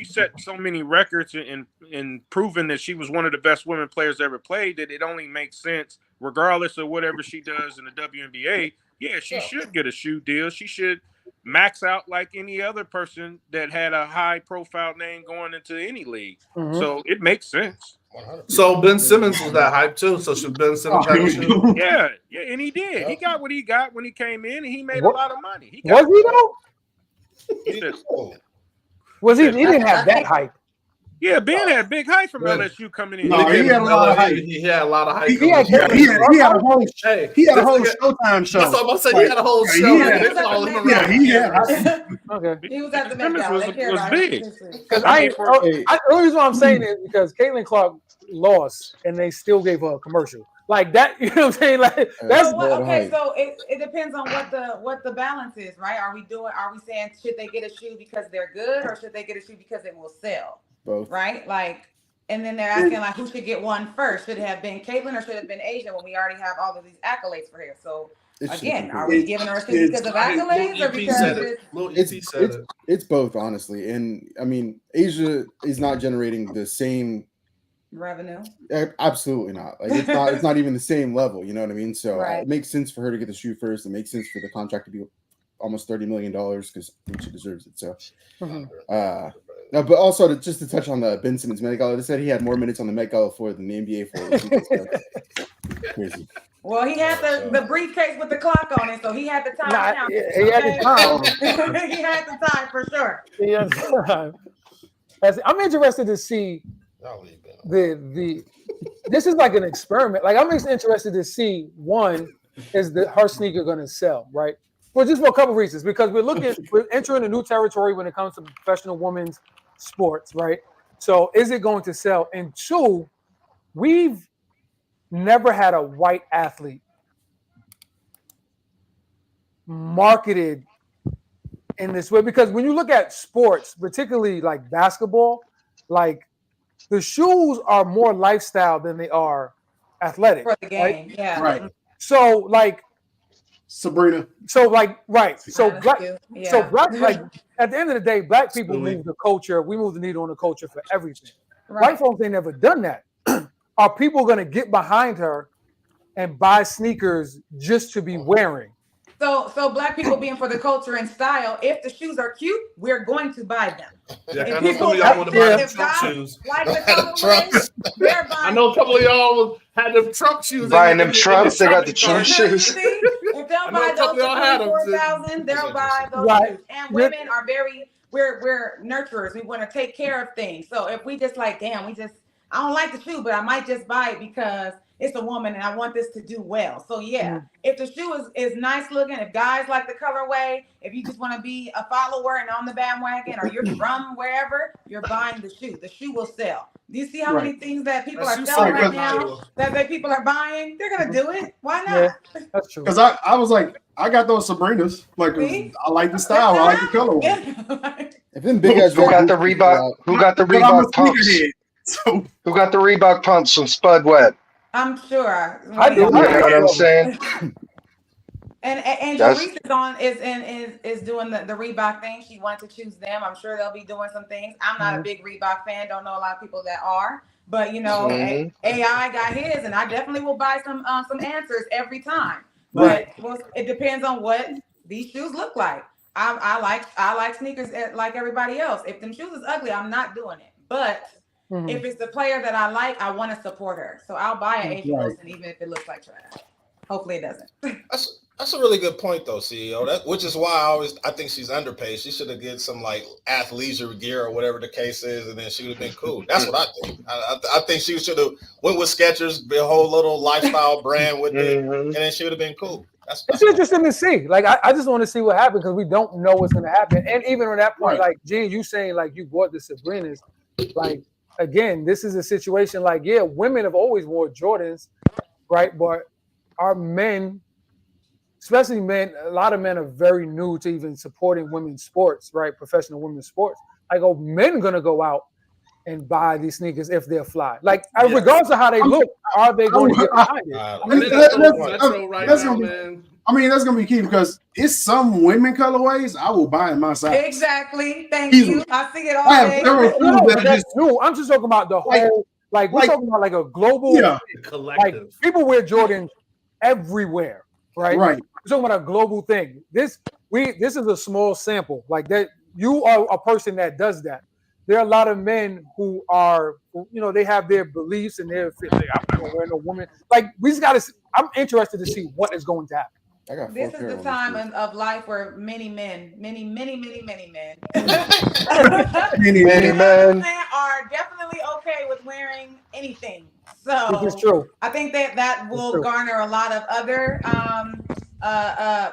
set so many records in proving that she was one of the best women players ever played that it only makes sense, regardless of whatever she does in the WNBA. Yeah, she should get a shoe deal. She should max out like any other person that had a high profile name going into any league. So it makes sense. 100%. So Ben Simmons was that hype too. So should Ben Simmons have a shoe? Yeah, and he did. Yeah. He got what he got when he came in, and he made a lot of money. Was he though? Was he? He didn't have that hype. Yeah, Ben had big hype from LSU coming in. No, he had a lot of hype. He had a lot of hype. He had a whole Showtime show. That's what I'm gonna say. He had a whole show. Okay. He was at the Met Gala. Was big. Because the only reason I'm saying is because Caitlin Clark lost and they still gave her a commercial like that. You know what I'm saying? Like that's okay. So it depends on what the balance is, right? Are we saying should they get a shoe because they're good or should they get a shoe because it will sell? Both. Right? Like, and then they're asking like who should get one first? Should it have been Caitlyn or should it have been Asia when we already have all of these accolades for her? So again, are we giving her a shoe because of accolades or because it's both, honestly. And I mean, Asia is not generating the same revenue. Absolutely not. Like it's not even the same level. You know what I mean? So right. It makes sense for her to get the shoe first. It makes sense for the contract to be almost $30 million because she deserves it. So, no, but also just to touch on the Ben Simmons Met Gala, they said he had more minutes on the Met Gala floor than the NBA floor. Crazy. Well, he had the briefcase with the clock on it, so he had the time. He had the time. He had the time for sure. He had the time. I'm interested to see this is like an experiment. Like I'm interested to see is her sneaker going to sell, right? Well, just for a couple of reasons, because we're entering a new territory when it comes to professional women's sports, right? So is it going to sell? And two, we've never had a white athlete marketed in this way, because when you look at sports, particularly like basketball, like the shoes are more lifestyle than they are athletic. For the game, right? Yeah. Right. So like Sabrina. So like right. So black. Yeah. So black. Like at the end of the day, black people move the culture. We move the needle on the culture for everything. Right. White folks ain't never done that. Are people going to get behind her and buy sneakers just to be wearing? So black people being for the culture and style. If the shoes are cute, we're going to buy them. Yeah, I know some of y'all want to buy them Trump shoes. Like the colorway, they're buying. I know a couple of y'all had them Trump shoes. Buying them Trumps, they got the Trump shoes. If they'll buy those for $4,000, they'll buy those shoes. And women are we're nurturers. We want to take care of things. So if we just like, damn, I don't like the shoe, but I might just buy it because it's a woman and I want this to do well. So yeah, if the shoe is nice looking, if guys like the colorway, if you just want to be a follower and on the bandwagon, or you're from wherever, you're buying the shoe. The shoe will sell. Do you see how many things that people are selling right now that people are buying? They're gonna do it. Why not? Yeah, that's true. Because I was like, I got those Sabrinas. Like I like the style. I like the colorway. Yeah. If them big guys Who got the Reebok? Who got the Reebok pumps? So Who got the Reebok pumps from Spud Webb? I'm sure. I do. You know what I'm saying? And Angel Reese is doing the Reebok thing. She wanted to choose them. I'm sure they'll be doing some things. I'm not a big Reebok fan. Don't know a lot of people that are. But you know, Mhm. AI got his, and I definitely will buy some answers every time. But it depends on what these shoes look like. I like sneakers like everybody else. If them shoes is ugly, I'm not doing it. But if it's the player that I like, I want to support her. So I'll buy an Asia Wilson even if it looks like trash. Hopefully it doesn't. That's a really good point, though, CEO. Which is why I think she's underpaid. She should have get some like athleisure gear or whatever the case is, and then she would have been cool. That's what I think. I think she should have went with Skechers, the whole little lifestyle brand with it, and then she would have been cool. That's interesting to see. Like I just want to see what happens because we don't know what's going to happen. And even on that point, like Gene, you saying like you bought the Sabrinas, like again, this is a situation like women have always wore Jordans, right? But our men, especially men, a lot of men are very new to even supporting women's sports, right? Professional women's sports. Like, men gonna go out and buy these sneakers if they're fly. Like, regardless of how they look, are they going to get behind it? That's gonna be key because it's some women colorways I will buy in my size. Exactly. Thank you. I see it all day. I'm just talking about the whole. Like we're talking about like a global collective. Like people wear Jordans everywhere, right? Right. We're talking about a global thing. This is a small sample. Like that, you are a person that does that. There are a lot of men who are, they have their beliefs and their I'm not gonna wear no woman. Like we just gotta. I'm interested to see what is going to happen. This is the time of life where many men Many men. are definitely okay with wearing anything. So this is true. I think that will garner a lot of other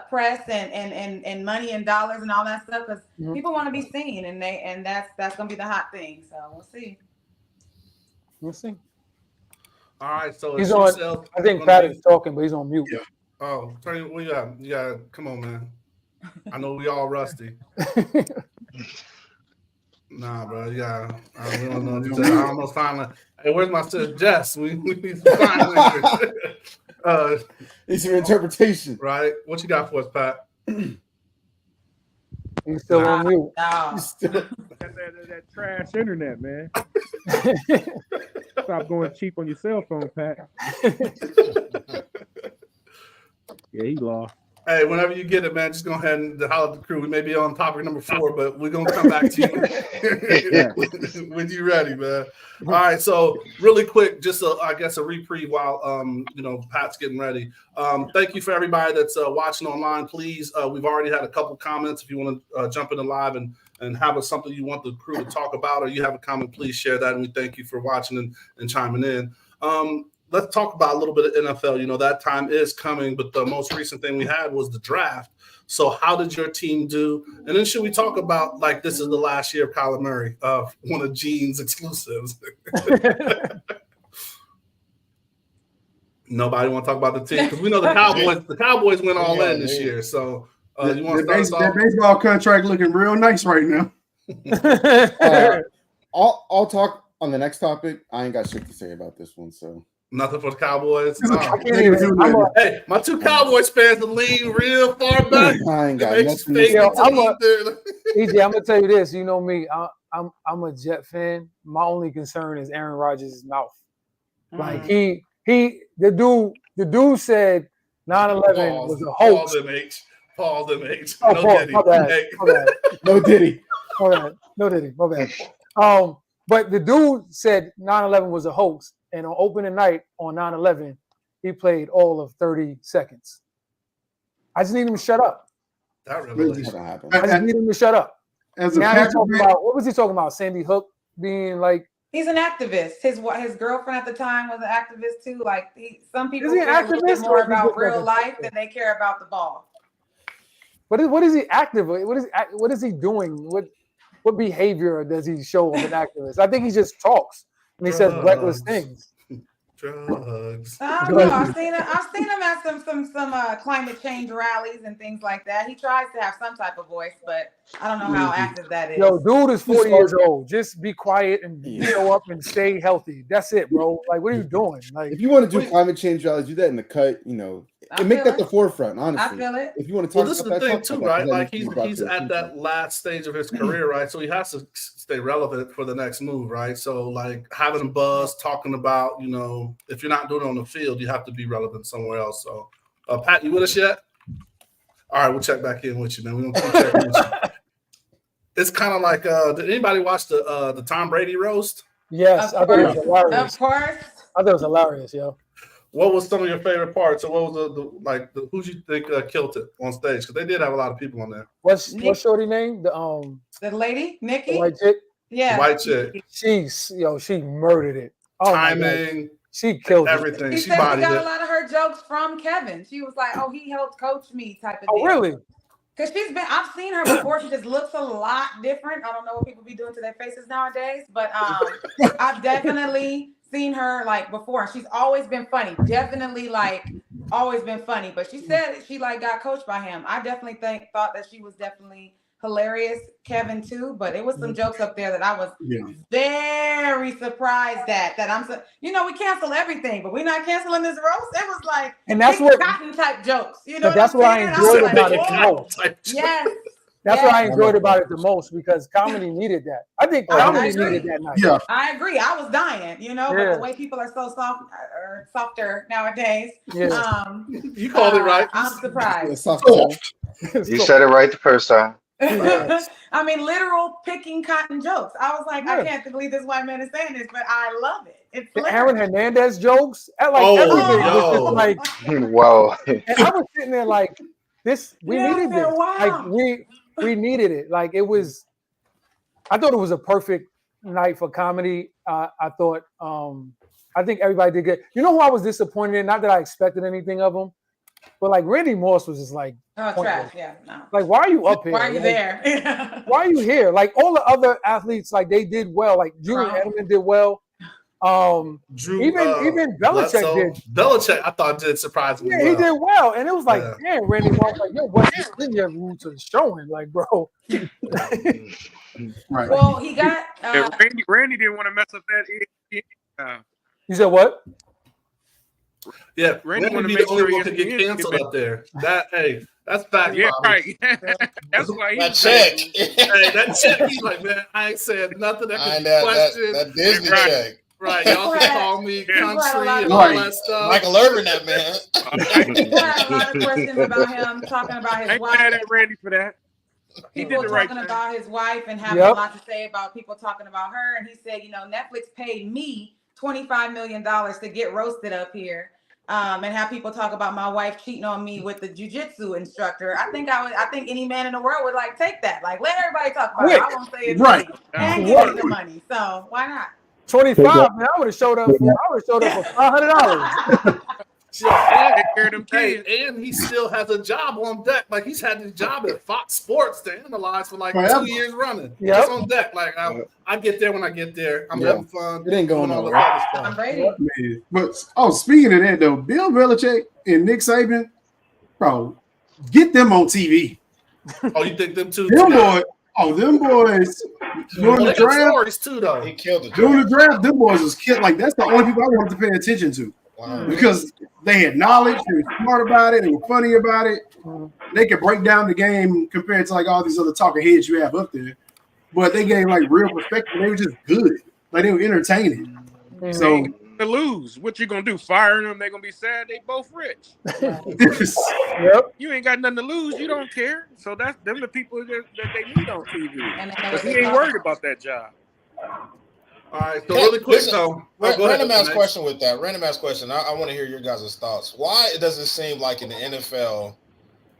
press and money and dollars and all that stuff because people want to be seen and that's gonna be the hot thing. So we'll see. All right, so he's on. I think Pat is talking, but he's on mute. Yeah. Oh, Tony, what you got? You got. Come on, man. I know we all rusty. Nah, bro. We don't know. I almost finally. Hey, where's my sister Jess? We need to find it's your interpretation, right? What you got for us, Pat? He's still on mute. That trash internet, man. Stop going cheap on your cell phone, Pat. Yeah, he lost. Hey, whenever you get it, man, just go ahead and holler at the crew. We may be on topic number 4, but we're going to come back to you when you're ready, man. All right, so really quick, just I guess a reprieve while Pat's getting ready. Thank you for everybody that's watching online. Please, we've already had a couple comments. If you want to jump into live and have something you want the crew to talk about or you have a comment, please share that. And we thank you for watching and chiming in. Let's talk about a little bit of NFL. That time is coming, but the most recent thing we had was the draft. So how did your team do? And then should we talk about, like, this is the last year of Kyler Murray, one of Gene's exclusives. Nobody want to talk about the team? Because we know the Cowboys went all in this year. So you want to start that baseball contract looking real nice right now. I'll talk on the next topic. I ain't got shit to say about this one, so. Nothing for the Cowboys. Hey, my two Cowboys fans lean real far back. I ain't got nothing. EJ, I'm gonna tell you this. You know me. I'm a Jet fan. My only concern is Aaron Rodgers' mouth. Like the dude said 9/11 was a hoax. Pause them H. My bad. No Diddy. No Diddy. My bad. But the dude said 9/11 was a hoax. And on opening night on 9/11, he played all of 30 seconds. I just need him to shut up. That really happened. I just need him to shut up. What was he talking about? Sandy Hook being like. He's an activist. His girlfriend at the time was an activist too. Like some people care a little bit more about real life than they care about the ball. What is he active? What is he doing? What behavior does he show of an activist? I think he just talks. And he says reckless things. Drugs. I don't know. I've seen him at some climate change rallies and things like that. He tries to have some type of voice, but I don't know how active that is. Yo, dude is 40 years old. Just be quiet and show up and stay healthy. That's it, bro. Like, what are you doing? Like, if you want to do climate change rallies, do that in the cut. I make feel that the it. forefront. I Honestly, feel it. if you want to Well, talk this is about the that, thing talk too, about that, 'cause right? that Like needs to be brought he's to at that attention. last stage of his career, right? So he has to stay relevant for the next move, right? So like having a buzz, talking about, you know, if you're not doing it on the field, you have to be relevant somewhere else. So, Pat, you with us yet? All right, we'll check back in with you, man. We're gonna keep checking with you. It's kind of like, did anybody watch the Tom Brady roast? Yes, Of I thought it was course. hilarious. Of course. I thought it was hilarious, yo. What was some of your favorite parts, or what was who you think killed it on stage? Because they did have a lot of people on there. What's Nick- shorty name? The lady, The Nikki. white chick. Yeah. White chick, She murdered it. Oh my God. timing, She killed it. everything. She She said she bodied got a it. lot of her jokes from Kevin. She was like, "Oh, he helped coach me," type of Oh deal. really? Because I've seen her before. She just looks a lot different. I don't know what people be doing to their faces nowadays, but I've definitely seen her like before. She's always been funny. Definitely like always been funny. But she said she like got coached by him. I definitely thought that she was definitely hilarious. Kevin too, but it was some jokes up there that I was very surprised at. That I'm so, we cancel everything, but we're not canceling this roast. It was like And that's big what- cotton type jokes. You know, But that's what what I'm I saying? enjoyed was about it like, the "Whoa." most. Yes. That's what I Yes. enjoyed about it the most because comedy needed that. I think comedy agree. needed that night. Yeah. I agree. I was dying, but Yeah. the way people are so soft or softer nowadays, Yeah. You called it right. I'm surprised. Soft. You said it right the first time. I mean, literal picking cotton jokes. I was like, I Yeah. can't believe this white man is saying this, but I love it. It's The hilarious. Aaron Hernandez jokes, like Oh, everything was yo. just like, Wow. and I was sitting there like, this, we Yeah, I needed said, this. wow. Like we needed it. Like it was, I thought it was a perfect night for comedy. I thought, I think everybody did good. You know who I was disappointed in? Not that I expected anything of him, but like Randy Moss was just like, Oh, pointless. trash. Yeah, no. Like, why are you up here? Why are you Like, there? Why are you here? Like all the other athletes, like they did well. Like Julian Right. Edelman did well. Drew, Even Belichick Bledsoe. did. Belichick, I thought did surprisingly Yeah, well. he did well, and it was like, Yeah. damn, Randy Moss, like, yo, West Virginia roots are showing, like, bro. Right. Well, he got Yeah, Randy didn't want to mess up that. You said what? Yeah, Randy Randy wanna be make the only sure one to get ESPN canceled get up there. That's fact. Yeah, Bobby. right. That's why he That was check. Hey, that check, he's like, man, I ain't said nothing that could be that questioned. Disney Right. check. Right, y'all can call me Yeah. country Right. and all Right. that stuff. Michael Irvin, that man. He had a lot of questions about him talking about I his ain't wife. mad at Randy for that. He People did the right talking thing. about his wife and having Yep. a lot to say about people talking about her. And he said, Netflix paid me $25 million to get roasted up here. And have people talk about my wife cheating on me with the jiu-jitsu instructor. I think any man in the world would like take that. Like, let everybody talk about it. I won't say it's Right. me. And give me the money. So why not? 25, man. I would have showed up for $500. Yeah, take care of them Hey, kids. and he still has a job on deck. Like he's had his job at Fox Sports to analyze for like Forever. 2 years running. Yep. Just on deck. Like I get there when I get there. I'm Yeah. having fun. It ain't going doing all the nowhere. other Tom stuff. Brady. Man. But speaking of that though, Bill Belichick and Nick Saban, bro, get them on TV. Oh, you think them two? Them boys Well, during they the got draft. stories too, though. He killed the During the draft. draft, them boys was killed. Like that's the only people I wanted to pay attention to Wow. because they had knowledge, they were smart about it, they were funny about it. They could break down the game compared to like all these other talking heads you have up there. But they gave like real perspective. They were just good. Like they were entertaining. So To lose, what you gonna do? Firing them? They gonna be sad. They both rich. Yep. You ain't got nothing to lose. You don't care. So that's them the people that they need on TV. And they know But what he they ain't talk worried about. about that job. All right, so Hey, really quick listen, though. Go ahead, Random ass Nate. question with that. Random ass question. I want to hear your guys' thoughts. Why does it seem like in the NFL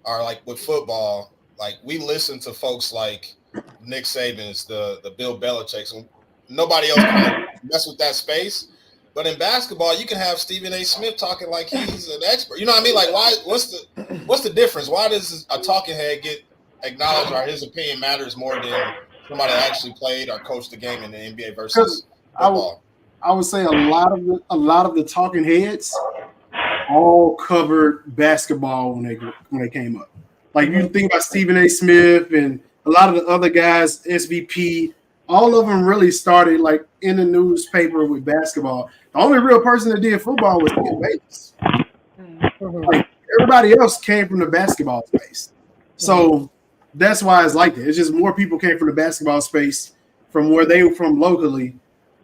or like with football, like we listen to folks like Nick Saban's, the Bill Belichick's, and nobody else kind of mess with that space. But in basketball, you can have Stephen A. Smith talking like he's an expert. You know what I mean? Like, why? What's the difference? Why does a talking head get acknowledged or his opinion matters more than somebody that actually played or coached the game in the NBA versus football? I would say a lot of the talking heads all covered basketball when they came up. Like you think about Stephen A. Smith and a lot of the other guys, SVP, all of them really started like in the newspaper with basketball. The only real person that did football was Skip Bayless. Like everybody else came from the basketball space. So that's why it's like that. It's just more people came from the basketball space from where they were from locally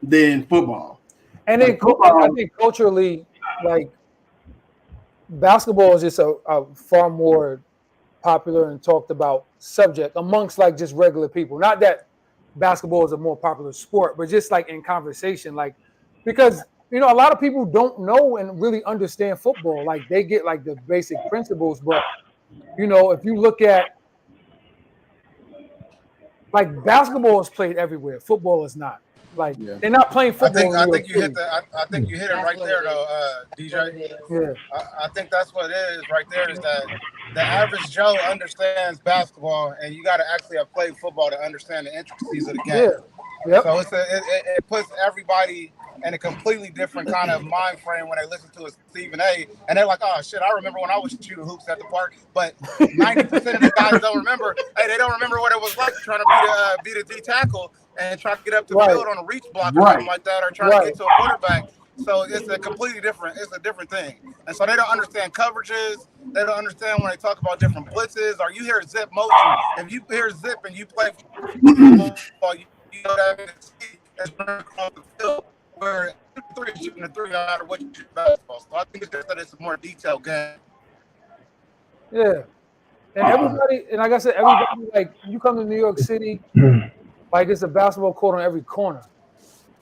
than football. And then I think culturally, like basketball is just a far more popular and talked about subject amongst like just regular people. Not that basketball is a more popular sport, but just like in conversation, like because a lot of people don't know and really understand football. Like they get like the basic principles, but if you look at like basketball is played everywhere, football is not. Like they're not playing football. I think you hit it right there though, DJ. Yeah. I think that's what it is right there is that the average Joe understands basketball, and you got to actually have played football to understand the intricacies of the game. Yeah. Yep. So it puts everybody in a completely different kind of mind frame when they listen to a Stephen A. And they're like, oh shit, I remember when I was shooting hoops at the park. But 90% of the guys don't remember. Hey, they don't remember what it was like trying to beat a D tackle and try to get up the field on a reach block or something like that, or trying to get to a quarterback. So it's a completely different. It's a different thing. And so they don't understand coverages. They don't understand when they talk about different blitzes. Or you hear zip motion. If you hear zip and you play football, you know that it's running across the field. Where three is shooting a three, no matter what you shoot basketball. So I think it's just that it's a more detailed game. Yeah. And everybody, and like I said, everybody, like you come to New York City, like it's a basketball court on every corner.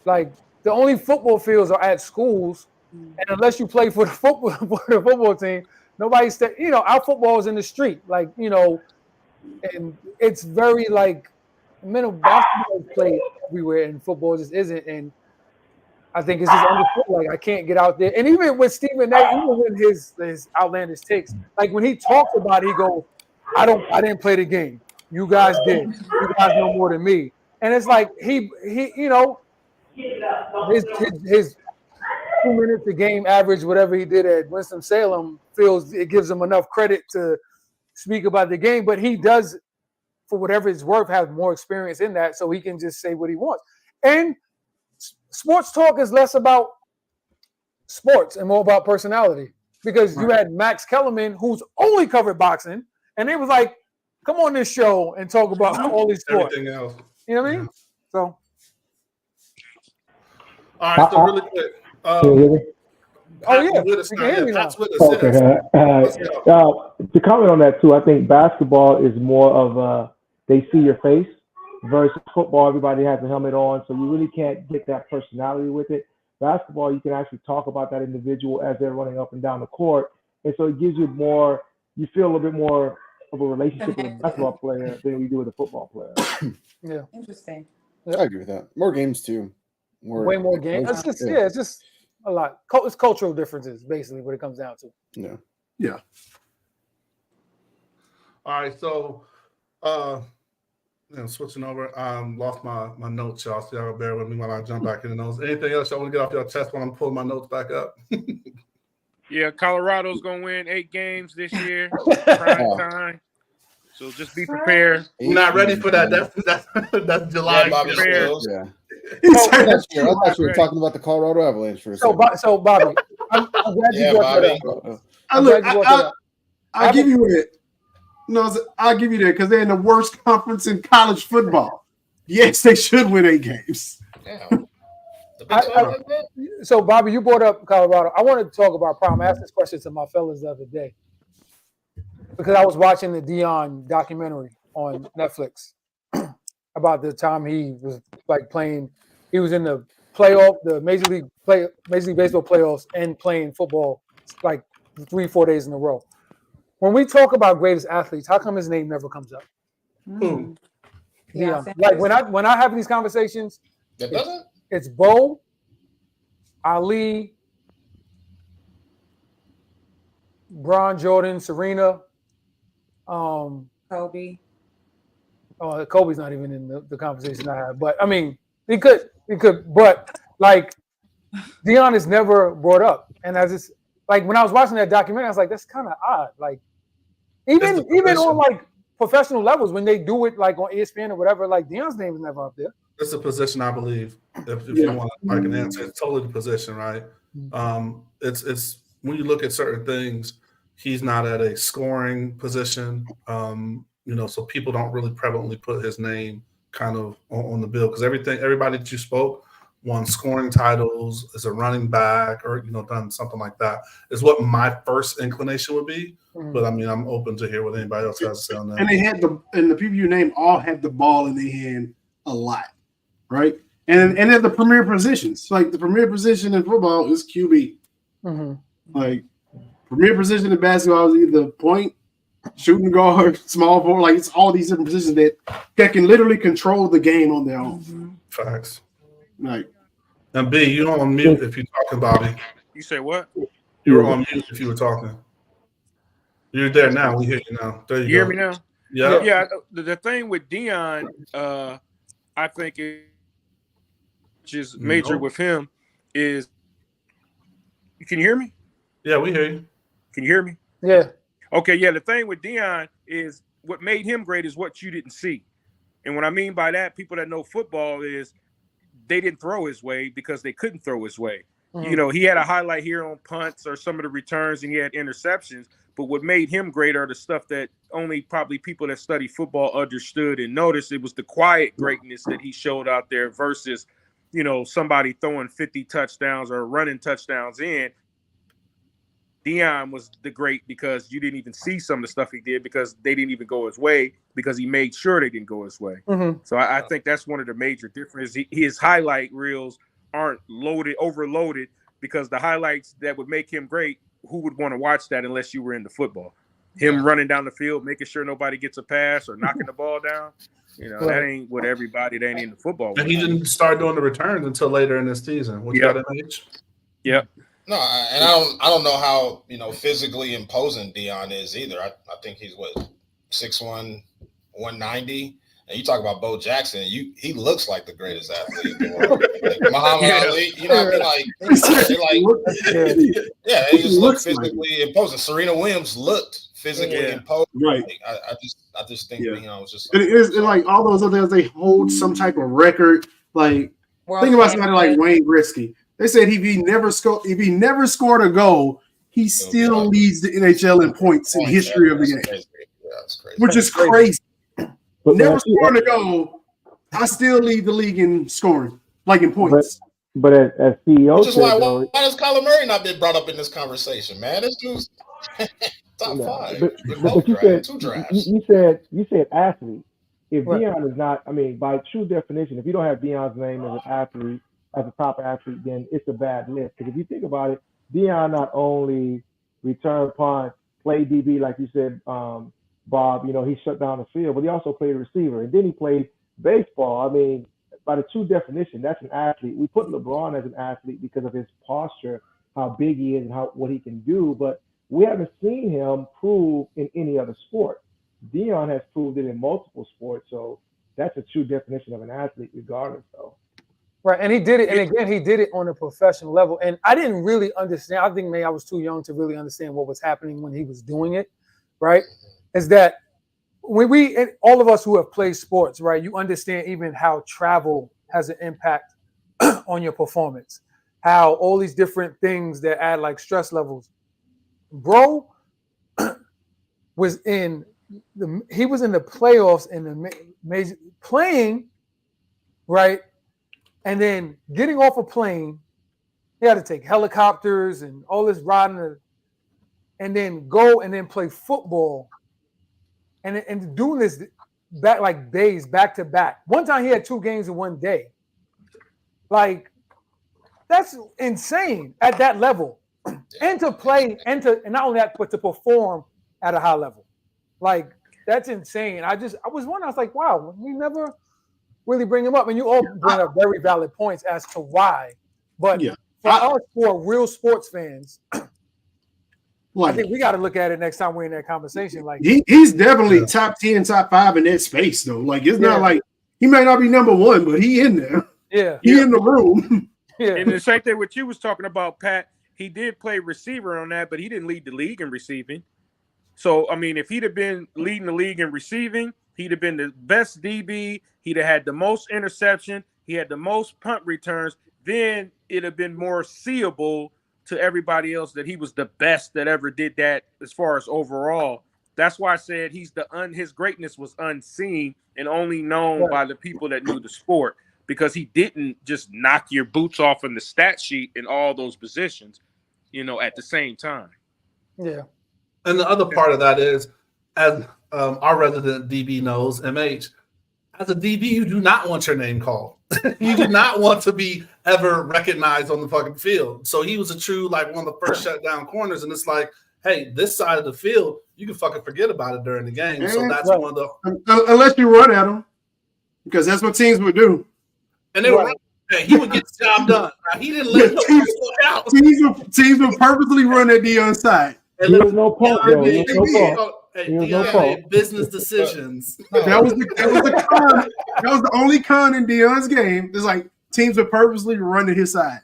Like the only football fields are at schools, and unless you play for the football team, nobody's our football is in the street. Like, and it's very like mental basketball is played everywhere, and football just isn't. And I think it's just understood. Like I can't get out there, and even with Stephen A, even with his outlandish takes, like when he talks about it, he goes, I didn't play the game. You guys did. You guys know more than me. And it's like he his 2 minutes a game average, whatever he did at Winston-Salem, feels it gives him enough credit to speak about the game. But he does, for whatever it's worth, have more experience in that, so he can just say what he wants. And sports talk is less about sports and more about personality, because you had Max Kellerman, who's only covered boxing, and they was like, come on this show and talk about all these sports. Everything else. You know what I mean? So. All right, so really quick. To comment on that too, I think basketball is more of they see your face versus football. Everybody has a helmet on, so you really can't get that personality with it. Basketball, you can actually talk about that individual as they're running up and down the court, and so it gives you more. You feel a little bit more of a relationship with a basketball player than you do with a football player. Yeah, interesting. I agree with that. More games too. Way more games. It's just it's just a lot. It's cultural differences, basically, what it comes down to. Yeah. All right, so switching over. Lost my notes, y'all. So y'all bear with me while I jump back in the notes. Anything else y'all want to get off your chest while I'm pulling my notes back up? Yeah, Colorado's gonna win 8 games this year. Prime time. So just be prepared. We're not ready for that. That's July. Yeah, Bobby, I thought you were talking about the Colorado Avalanche for a second. So Bobby, I'm glad you brought that up. I'll give you it. No, I'll give you that because they're in the worst conference in college football. Yes, they should win 8 games. So, Bobby, you brought up Colorado. I wanted to talk about Prime. I asked this question to my fellas the other day because I was watching the Deion documentary on Netflix about the time he was like playing. He was in the playoff, the Major League Baseball playoffs, and playing football like 3-4 days in a row. When we talk about greatest athletes, how come his name never comes up? Who? Deion. Like when I have these conversations, that doesn't. It's Bo, Ali, Bron, Jordan, Serena, Kobe. Oh, Kobe's not even in the conversation I have. But I mean, he could. But like, Deion is never brought up. And I just like when I was watching that documentary, I was like, that's kind of odd. Like, even on like professional levels, when they do it like on ESPN or whatever, like Deion's name is never up there. It's a position, I believe. If you want like an answer, it's totally the position, right? It's when you look at certain things, He's not at a scoring position, so people don't really prevalently put his name kind of on the bill because everybody that you spoke won scoring titles, is a running back, or done something like that. Is what my first inclination would be. But I mean, I'm open to hear what anybody else has to say on that. And they had the people you named all had the ball in their hand a lot, right? And at the premier positions, like the premier position in football is QB. Like premier position in basketball is either point, shooting guard, small forward. Like it's all these different positions that can literally control the game on their own. Facts. Like, and B, you're on mute if you're talking, Bobby. You say what? You were on mute if you were talking. You're there now. We hear you now. There you hear go. me now? Yeah. Yeah. The thing with Deion, I think, which is major with him, is. Can you hear me? Yeah, we hear you. Can you hear me? Yeah. Okay. Yeah. The thing with Deion is what made him great is what you didn't see, and what I mean by that, people that know football is they didn't throw his way because they couldn't throw his way. He had a highlight here on punts or some of the returns, and he had interceptions. But what made him great are the stuff that only probably people that study football understood and noticed. It was the quiet greatness that he showed out there versus, somebody throwing 50 touchdowns or running touchdowns in. Deion was the great because you didn't even see some of the stuff he did because they didn't even go his way because he made sure they didn't go his way. So I think that's one of the major differences. His highlight reels aren't overloaded because the highlights that would make him great, who would want to watch that unless you were into football? Him running down the field, making sure nobody gets a pass or knocking the ball down. That ain't what everybody that ain't into football. And he didn't start doing the returns until later in the season. What you got at age? Yep. No, and I don't know how physically imposing Deion is either. I think he's 6'1", 190. And you talk about Bo Jackson, he looks like the greatest athlete in the world. Like Muhammad Ali, he just looked physically imposing. Serena Williams looked physically imposing. Right. I just think Deion was just. It is like all those others. They hold some type of record. Like think about somebody like Wayne Gretzky. They said if he never scored a goal, he still leads the NHL in points in history of the game. Yeah, that's crazy. Which is crazy. Never scored a goal. I still lead the league in scoring, like in points. But as CEO, which is why does Kyler Murray not been brought up in this conversation, man? This dude's top five. But you said athlete. If Deion is not, by true definition, if you don't have Deion's name as an athlete, as a top athlete, then it's a bad list. Because if you think about it, Deion not only returned punt, played DB, like you said, Bob, he shut down the field, but he also played receiver, and then he played baseball. By the true definition, that's an athlete. We put LeBron as an athlete because of his posture, how big he is, and what he can do, but we haven't seen him prove in any other sport. Deion has proved it in multiple sports, so that's a true definition of an athlete, regardless, though. Right, and he did it, and again, he did it on a professional level, and I didn't really understand. I think maybe I was too young to really understand what was happening when he was doing it, right? Is that when all of us who have played sports, right, you understand even how travel has an impact on your performance, how all these different things that add like stress levels. Bro was in the playoffs in the major playing, right, and then getting off a plane. He had to take helicopters and all this riding, and then go and then play football. And doing this days back to back. One time he had 2 games in one day. Like, that's insane at that level. And to play, and not only that, but to perform at a high level. Like, that's insane. I was wondering, I was like, wow, we never really bring him up. And you all bring up very valid points as to why. But for real sports fans, I think we got to look at it next time we're in that conversation. Like he's definitely top 10, top 5 in that space, though. Like it's not like he may not be number 1, but he in there. Yeah, he in the room. And the same thing what you was talking about, Pat. He did play receiver on that, but he didn't lead the league in receiving. So if he'd have been leading the league in receiving, he'd have been the best DB. He'd have had the most interception. He had the most punt returns. Then it'd have been more seeable to everybody else that he was the best that ever did that as far as overall. That's why I said his greatness was unseen and only known by the people that knew the sport, because he didn't just knock your boots off in the stat sheet in all those positions, at the same time. Yeah. And the other part of that is, as our resident DB knows, MH, as a DB, you do not want your name called. You do not want to be ever recognized on the fucking field. So he was a true, like, one of the first shutdown corners. And it's like, hey, this side of the field, you can fucking forget about it during the game. So that's one of the... Unless you run at him, because that's what teams would do. And they were hey, he would get the job done. He didn't let teams would purposely run at Deion's side. There was no fault, though. There was no fault. Deion made business decisions. That was the con. That was the only con in Deion's game. It's like teams would purposely run to his side.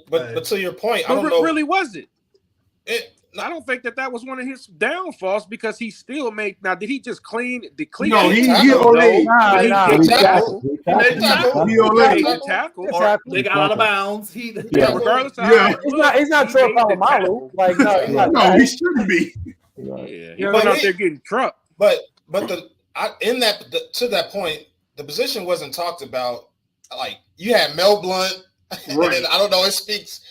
But to your point, I don't know. Really, was it? I don't think that was one of his downfalls, because he still made. Now, did he just clean? No, he tackle. Or they got out of bounds. Regardless of he's not Troy Polamalu. Like no, he shouldn't be. Yeah, he went out there getting trucked. But to that point, the position wasn't talked about. Like, you had Mel Blount, and then, I don't know. It skips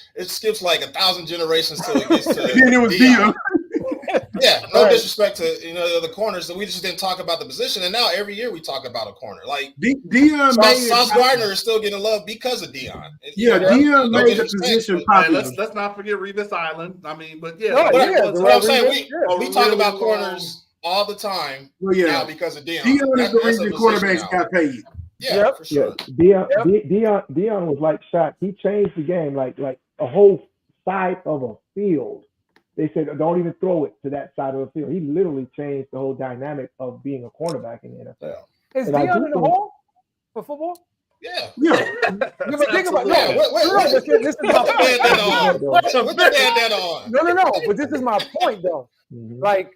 like 1,000 generations till it gets to. And it was Deion. Yeah, no disrespect to the corners, so we just didn't talk about the position. And now every year we talk about a corner. Like Deion, Sauce Gardner is still getting love because of Deion. Deion made the position popular. Let's not forget Revis Island. I mean, but what I'm saying, we talk about corners all the time now because of Deion. Deion is the reason quarterbacks got paid. Yeah, for sure. Deion was like Shaq. He changed the game, like a whole side of a field. They said, don't even throw it to that side of the field. He literally changed the whole dynamic of being a cornerback in the NFL. Is Deion in the hall for football? Yeah. But think about No. But this is my point, though. Like,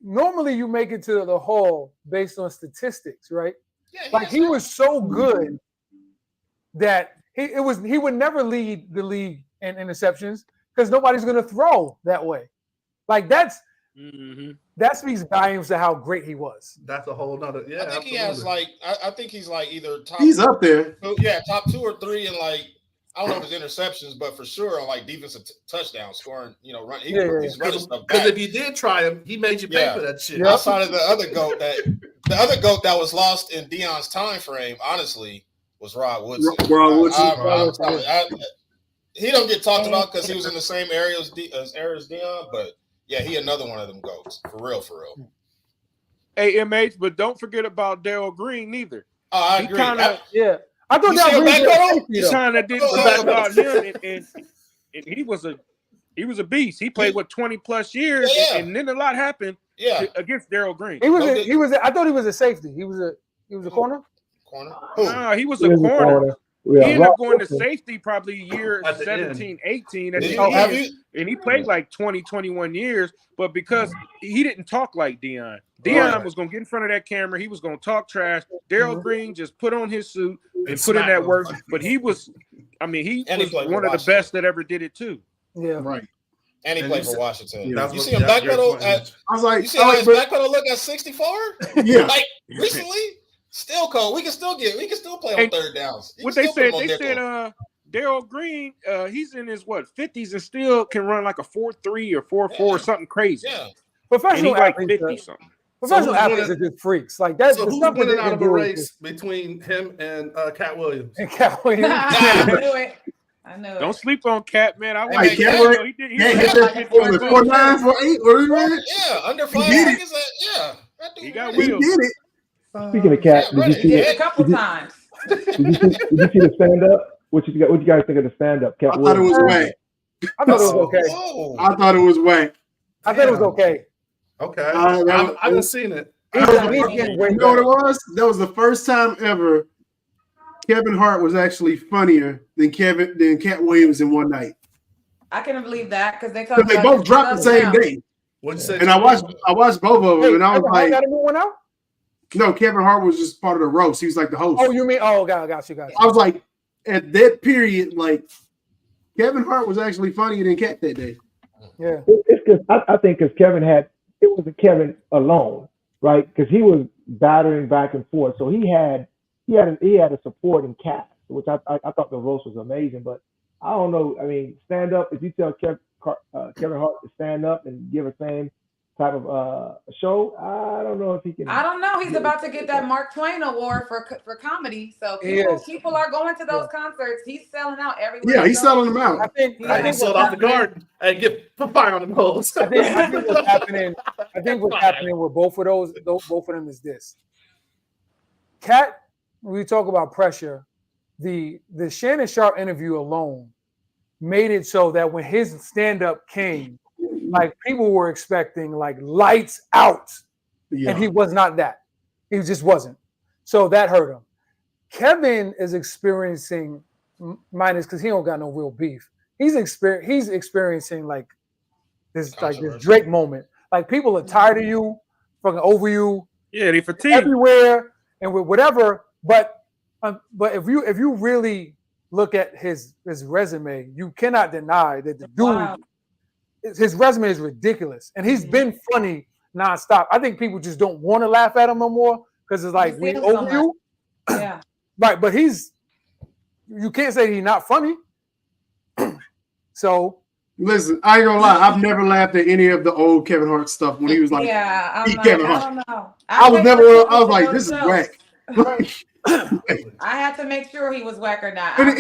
normally you make it to the hall based on statistics, right? Yeah, he was so good that he would never lead the league in interceptions, because nobody's going to throw that way. Like, that speaks volumes to how great he was. That's a whole nother. Yeah, I think he has I think he's like either top. He's up there. Top 2 or 3 in, like, I don't know if it's interceptions, but for sure on, like, defensive touchdown scoring. Run. He's running stuff back. Because if you did try him, he made you pay for that shit. Outside of the other goat that was lost in Deion's time frame, honestly, was Rod Woodson. He don't get talked about because he was in the same area as Deion, but yeah, he another one of them goats for real. Hey, MH, but don't forget about Darrell Green neither. Oh, I agree. I thought that he kind of did talk about him, and he was a beast. He played 20 plus years, and then a lot happened against Darrell Green. He was. I thought he was a safety. He was a corner. No, he was a corner. He ended up going to safety probably year 17, 18 at the end, and he played like 20, 21 years. But because he didn't talk like Deion was going to get in front of that camera, he was going to talk trash. Darrell Green just put on his suit and put in that work. But he was one of the best that ever did it too. Yeah, right. And he played for Washington. Yeah, you see him backpedal at? I was like, you see his backpedal look at 64? Yeah, like recently. Still cold. We can still play on third downs. What they said, Darrell Green, he's in his 50s and still can run like a 4.3 or 4.4 or something crazy. Yeah, professional athletes, 50 something. Professional athletes are just freaks. Like that. So who's winning out of a race between him and Cat Williams? And Cat Williams. I know. Don't sleep on Cat, man. Cat Williams. He hit that 4.9, 4.8. What is it? Yeah, under 5 seconds. Yeah, he got wheels. He did it. Speaking of Cat, did you see it a couple times? Did you see the stand up? What you guys think of the stand up? I thought it was whack. I thought it was okay. I thought it was whack. I thought it was okay. Okay. I haven't seen it. You know what it was? That was the first time ever Kevin Hart was actually funnier than Cat Williams in one night. I couldn't believe that because they both dropped the same day. And I watched both of them, and I was like, got a new one out? No, Kevin Hart was just part of the roast. He was like the host. Oh, you mean? Oh, got you. I was like, at that period, like Kevin Hart was actually funnier than Cat that day. Yeah. It's because I think because Kevin it wasn't Kevin alone, right? Because he was battering back and forth, so he had a supporting cast, which I thought the roast was amazing. But I don't know. I mean, stand up. If you tell Kevin Hart to stand up and give a same type of show, I don't know if he can. I don't know. He's about to get that Mark Twain Award for comedy. So people are going to those concerts. He's selling out everywhere. Yeah, he's selling them out. I think he sold out the Garden and get fire on them hoes. I think what's happening. I think what's happening with both of them is this. Cat, when we talk about pressure, the Shannon Sharpe interview alone made it so that when his stand-up came, like people were expecting like lights out, and he was not that. He just wasn't. So that hurt him. Kevin is experiencing minus because he don't got no real beef. He's experiencing like this Drake moment. Like people are tired of you, fucking over you. Yeah, they fatigue everywhere and with whatever. But if you really look at his resume, you cannot deny that the dude. His resume is ridiculous, and he's been funny nonstop. I think people just don't want to laugh at him no more because it's like we over you, yeah, right? But you can't say he's not funny. So listen, I ain't gonna lie, I've never laughed at any of the old Kevin Hart stuff when he was like, Kevin Hart. I don't know. I was like, this is whack. I had to make sure he was whack or not. And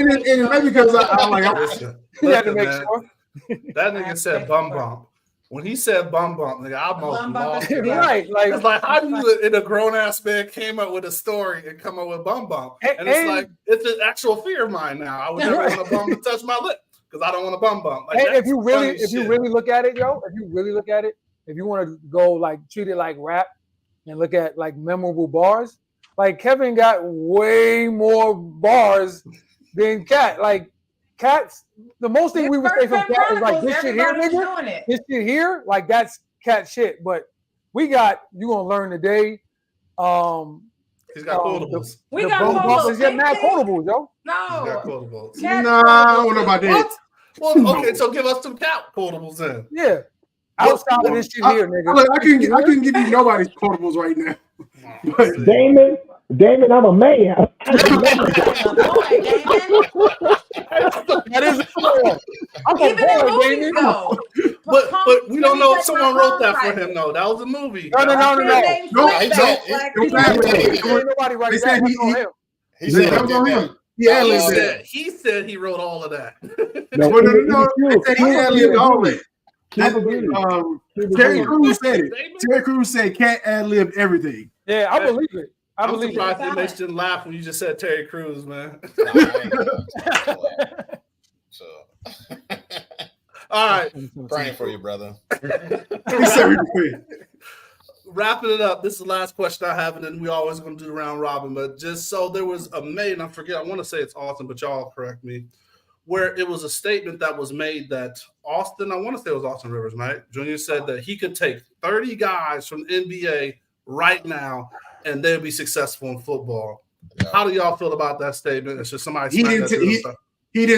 maybe because I you had to make sure. That nigga said bum bump. When he said bum bump, nigga, I almost lost it. Right, like it's like how do you in a grown ass man came up with a story and come up with bum bump? And it's like it's an actual fear of mine now. I would never want a bum to touch my lip because I don't want a bum bump. Like, if you really look at it, yo, if you want to go like treat it like rap and look at like memorable bars, like Kevin got way more bars than Cat. Like Cat's the most thing we would say from Cat is like this shit here, nigga. This shit here, like that's Cat shit. But you gonna learn today. He's got quotables. We got quotables. He's got mad quotables, yo. No. He's got quotables. I don't know about that. Well, okay, so give us some Cat quotables then. Yeah. Outside of this shit here, nigga. I couldn't give you nobody's quotables right now. Damon, I'm a man. That is a I'm a boy, Damon. But we don't know if someone wrote that for him, though. That was a movie. No. Nobody wrote that. He said he wrote all of that. No. They said he ad-libbed all of it. Terry Crews said it. Terry Crews said Cat ad-libbed everything. Yeah, I believe it. I'm surprised they makes you laugh when you just said Terry Crews, man. All right. Praying for you, brother. Wrapping it up. This is the last question I have, and then we always going to do the round robin. But just so there was a and I forget, I want to say it's Austin, but y'all correct me, where it was a statement that was made that Austin, I want to say it was Austin Rivers, right? Junior said that he could take 30 guys from the NBA right now and they'll be successful in football. Yeah. How do y'all feel about that statement? It's just somebody. He didn't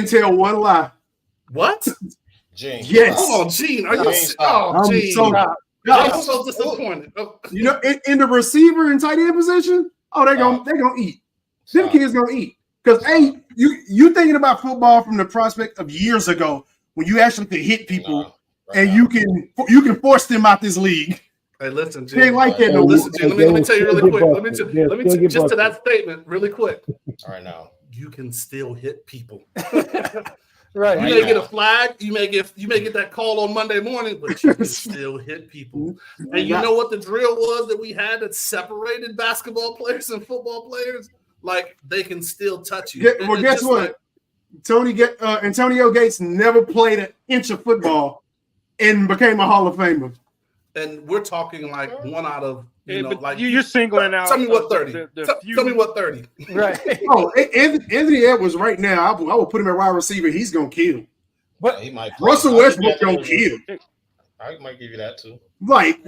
tell one lie. What? Gene. Yes. Hold on, Gene. Are you? Gene. I'm so disappointed. You know, in the receiver and tight end position, they're gonna eat. Them kids gonna eat because you thinking about football from the prospect of years ago when you actually could hit people and you can force them out this league. Hey, listen, Gene. They ain't like that no more. Listen, Gene. Let me tell you really quick. Let me just to that statement really quick. All right, now you can still hit people. Right. You may get a flag. You may get that call on Monday morning, but you can still hit people. And you know what the drill was that we had that separated basketball players and football players? Like they can still touch you. Well, guess what? Antonio Gates never played an inch of football and became a Hall of Famer. And we're talking like one out of you're singling out. Tell me what 30. Tell me what 30. Right. Anthony Edwards right now, I will put him at wide receiver. He's gonna kill. But he might. Russell Westbrook gonna kill. I might give you that too. Like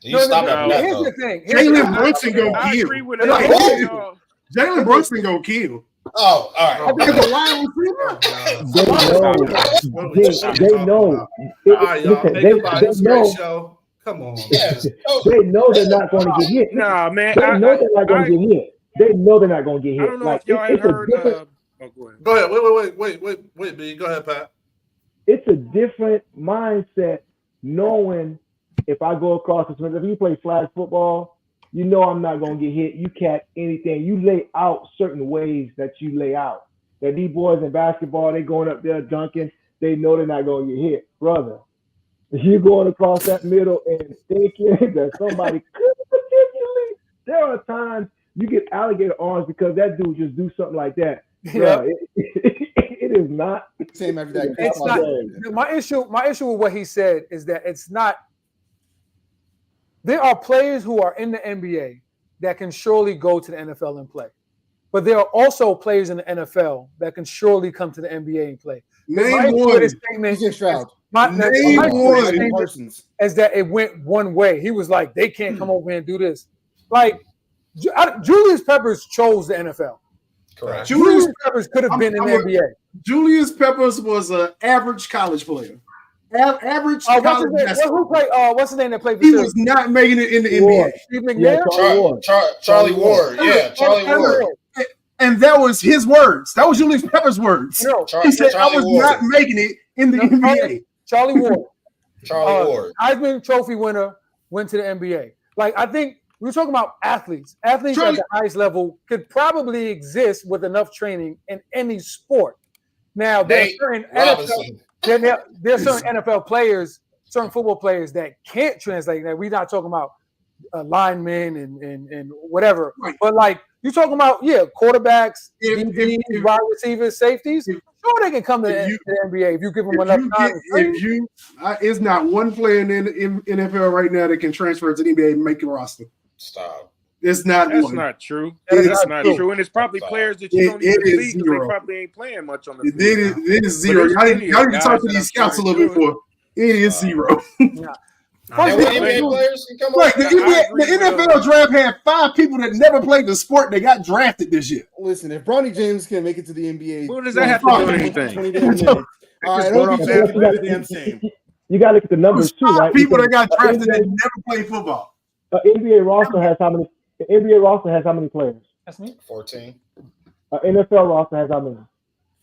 here's the thing. Jalen Brunson gonna kill. Jalen Brunson gonna kill. Oh, all right. As a wide receiver? They know. All right, y'all. Listen, Hey, goodbye. This is a know. great show. Come on. Yes. They know they're not going to get hit. Nah, man. They know they're not going to get hit. They know they're not going to get I hit. don't know Like if y'all it's ain't a heard. different. Go ahead. Go ahead. Wait, B. Go ahead, Pat. It's a different mindset knowing if I go across the field, if you play flag football, you know I'm not going to get hit. You catch anything. You lay out certain ways that you lay out. That these boys in basketball, they going up there dunking, they know they're not going to get hit. Brother, if you're going across that middle and thinking that somebody could potentially, there are times you get alligator arms because that dude just do something like that. Yeah. It is not. Same after that. It's not. My issue with what he said is that it's not. There are players who are in the NBA that can surely go to the NFL and play, but there are also players in the NFL that can surely come to the NBA and play. Name one. CJ Stroud. Name one. Parsons. Is that it went one way. He was like, they can't come over here and do this. Like, Julius Peppers chose the NFL. Correct. Julius Peppers could have been in the NBA. Julius Peppers was an average college player. Average college basketball. What's his name that played for He was not making it in the NBA. Steve McNair? Charlie Ward. Yeah, Charlie Ward. And that was his words. That was Julius Peppers' words. He said, I was not making it in the NBA. Charlie Ward. Charlie Ward. Heisman Trophy winner, went to the NBA. Like, I think we're talking about athletes. Athletes at the highest level could probably exist with enough training in any sport. Now, there are certain NFL players, certain football players that can't translate that. We're not talking about linemen and whatever. Right. But, like, you're talking about, quarterbacks, DBs, wide receivers, safeties. Sure, they can come to the NBA if you give them enough time. It's not one player in the NFL right now that can transfer to the NBA and make a roster. Stop. It's not. That's not true. That's not true. And it's probably players that you don't even see because they probably ain't playing much on the field. It is zero. Y'all need to talk to these scouts a little bit more. It is zero. The NFL draft had 5 people that never played the sport that got drafted this year. Listen, if Bronny James can make it to the NBA, what does that have to do with anything? 20 damn minutes. All right, it'll be the damn same. You got to look at the numbers too, right? People that got drafted that never played football. NBA roster has how many? The NBA roster has how many players? That's me. 14. NFL roster has how many?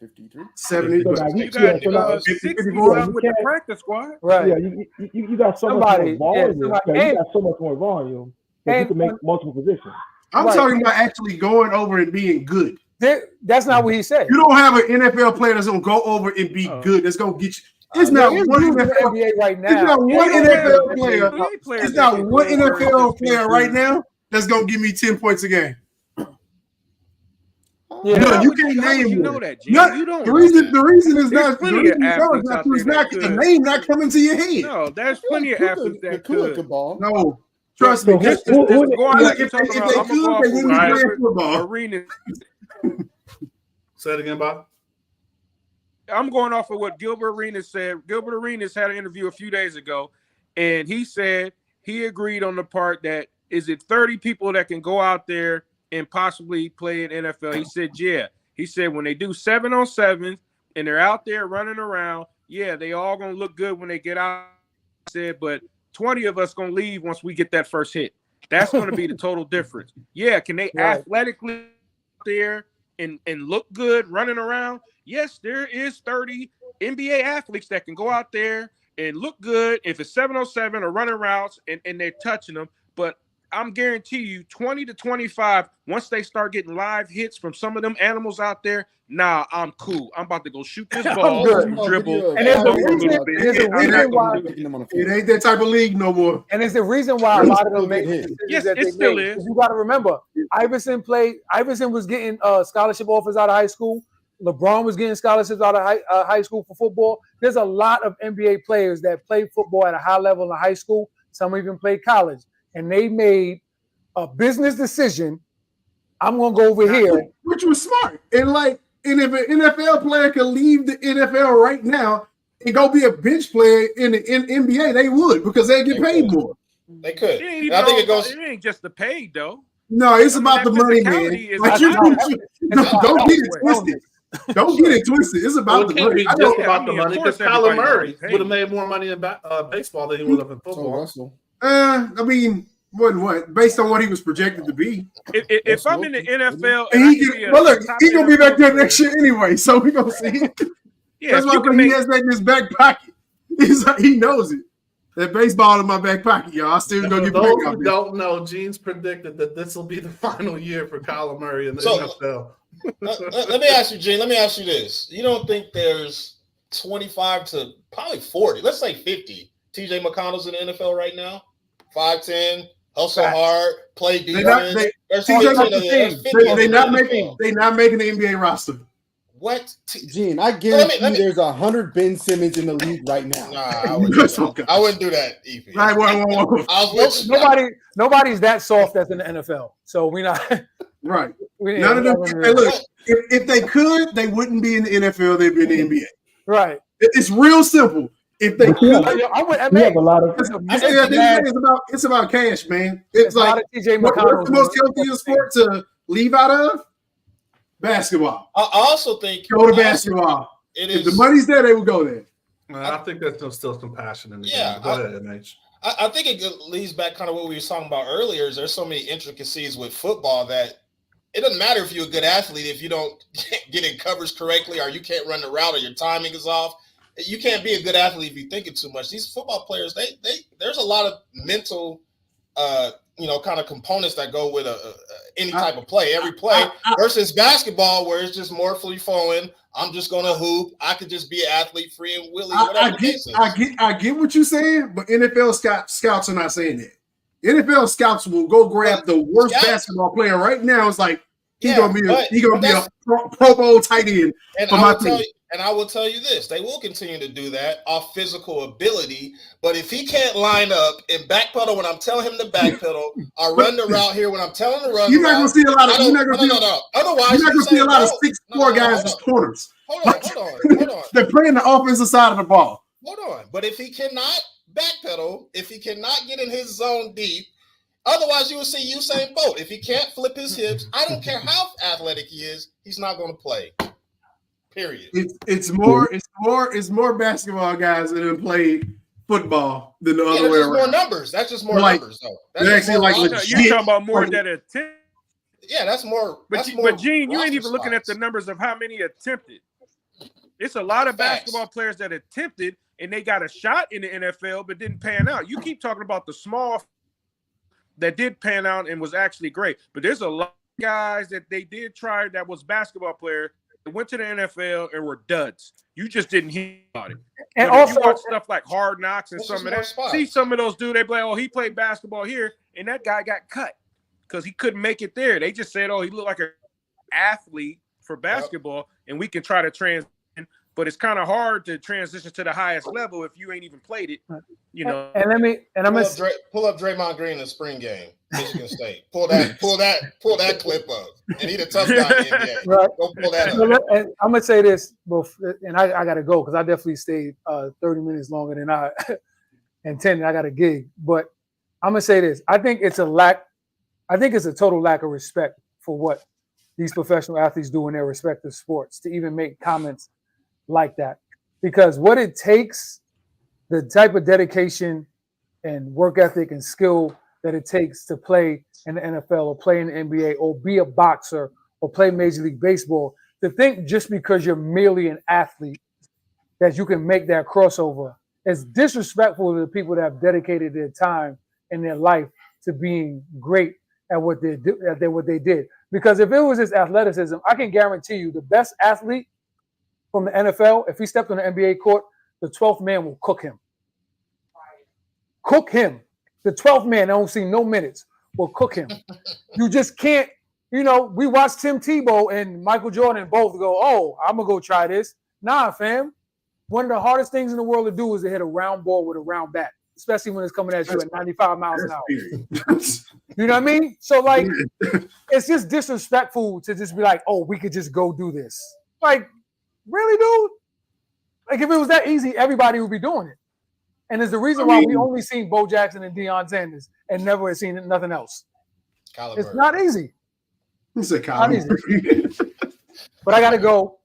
53. 70. You got 61 with the practice squad. Right. Yeah, you got so much more volume. You got so much more volume that you can make multiple positions. I'm talking about actually going over and being good. That's not what he said. You don't have an NFL player that's going to go over and be good. That's going to get you. It's not one NFL NBA right now. It's not one NFL player. It's not one NFL player right now that's going to give me 10 points a game. Yeah, no, you can't name you know that, Jim. you don't. The reason is not the name not coming to your head. No, there's plenty of athletes that could. No, trust me. If they could, they wouldn't be playing football. Arena. Say it again, Bob. I'm going off of what Gilbert Arenas said. Gilbert Arenas had an interview a few days ago, and he said he agreed on the part that is it 30 people that can go out there and possibly play in NFL. He said, yeah. He said when they do 7-on-7 and they're out there running around, yeah, they all gonna look good when they get out. He said, but 20 of us gonna leave once we get that first hit. That's gonna be the total difference. Yeah, can they athletically out there and look good running around? Yes, there is 30 NBA athletes that can go out there and look good if it's 7-on-7 or running routes and they're touching them, but I'm guarantee you 20 to 25, once they start getting live hits from some of them animals out there, nah, I'm cool. I'm about to go shoot this ball, dribble, and there's a reason why it ain't that type of league no more. And it's the reason why a lot of them make yes, it still is. You got to remember, Iverson was getting scholarship offers out of high school. LeBron was getting scholarships out of high school for football. There's a lot of NBA players that play football at a high level in high school. Some even play college. And they made a business decision. I'm going to go over here. Which was smart. And if an NFL player could leave the NFL right now and go be a bench player in the NBA, they would because they get paid more. They could. I think it goes. It ain't just the pay though. No, it's about that the money, man. physicality is Like, don't get it twisted. Don't get it twisted. It's about Well, it the can't money. be I just don't. about I the mean, of money because course Kyler everybody's Murray already paid. would have made more money in baseball than he would have in So football. Russell. I mean, what? Based on what he was projected to be, If I'm in the NFL, and and I he can can. be a But look, top he gonna be NFL back there player, next year anyway, so we gonna see. yeah, That's if you why can he make, has that in his back pocket. He knows it. That baseball in my back pocket, y'all. I still gonna For get those back who out there. don't know, Gene's predicted that this will be the final year for Kyler Murray in the So- NFL. Let me ask you, Gene. Let me ask you this: you don't think there's 25 to probably 40, let's say 50 TJ McConnell's in the NFL right now? 5'10", hustle hard, play defense. They not making the NBA roster. What? Gene, I guarantee there's 100 Ben Simmons in the league right now. Nah, I wouldn't do that, Evie. Right, Nobody's that soft that's in the NFL, so we not right. None of them. Hey, look, if they could, they wouldn't be in the NFL. They'd be in the NBA. Right. It's real simple. If they could, I'm with We have a lot of it's about cash, man. It's like TJ what's McConnell. the most healthiest sport to leave out of? Basketball. I also think Go to basketball. If the money's there, they will go there. I think there's still some passion in the Yeah, game. Go ahead, MH. I think it leads back kind of what we were talking about earlier. Is there's so many intricacies with football that it doesn't matter if you're a good athlete if you don't get in coverage correctly or you can't run the route or your timing is off. You can't be a good athlete if you're thinking too much. These football players, there's a lot of mental, kind of components that go with any type of play, every play, versus basketball where it's just more free flowing. I'm just gonna hoop. I could just be an athlete, free and willy. I get what you're saying, but NFL scouts are not saying that. NFL scouts will go grab the worst basketball player right now. It's like he's gonna be a Pro Bowl tight end for my team. And I will tell you this: they will continue to do that off physical ability. But if he can't line up and backpedal when I'm telling him to backpedal, or run the route here when I'm telling him to run, you're not gonna see a lot of. You're not gonna see a lot of 6'4" guys as corners. Hold on. They're playing the offensive side of the ball. Hold on. But if he cannot backpedal, if he cannot get in his zone deep, otherwise you will see Usain Bolt. If he can't flip his hips, I don't care how athletic he is, he's not going to play. Period. It's more basketball guys that have played football than the other way around. More numbers. That's just more numbers, though. You're talking about more that attempt. Yeah, that's more. But Gene, you ain't even looking at the numbers of how many attempted. It's a lot of basketball players that attempted and they got a shot in the NFL but didn't pan out. You keep talking about the small that did pan out and was actually great, but there's a lot of guys that they did try that was basketball player that went to the NFL and were duds. You just didn't hear about it. And but also, if you watch stuff like Hard Knocks and some of that, see some of those dudes, they play, oh, he played basketball here, and that guy got cut because he couldn't make it there. They just said, oh, he looked like an athlete for basketball, and we can try to transition, but it's kind of hard to transition to the highest level if you ain't even played it, you know. And I'm gonna pull up Draymond Green in the spring game, Michigan State. Pull that clip up, and he the tough guy in the NBA. Right. Go pull that up. And I'm gonna say this, and I gotta go because I definitely stayed 30 minutes longer than I intended. I got a gig, but I'm gonna say this. I think it's a total lack of respect for what these professional athletes do in their respective sports to even make comments like that. Because what it takes, the type of dedication and work ethic and skill that it takes to play in the NFL or play in the NBA or be a boxer or play Major League Baseball, to think just because you're merely an athlete that you can make that crossover is disrespectful to the people that have dedicated their time and their life to being great at what they did. Because if it was just athleticism, I can guarantee you the best athlete from the NFL, if he stepped on the NBA court, the 12th man will cook him. Cook him. The 12th man, I don't see no minutes, will cook him. You just can't, we watched Tim Tebow and Michael Jordan both go, oh, I'm going to go try this. Nah, fam. One of the hardest things in the world to do is to hit a round ball with a round bat, especially when it's coming at you at 95 miles an hour. You know what I mean? So, it's just disrespectful to just be like, oh, we could just go do this. Like, really, dude? Like, if it was that easy, everybody would be doing it. And there's the reason why we only seen Bo Jackson and Deion Sanders and never seen nothing else. Kyler It's Murray. not easy. Who said Not Kyler easy. Murray? But I gotta go.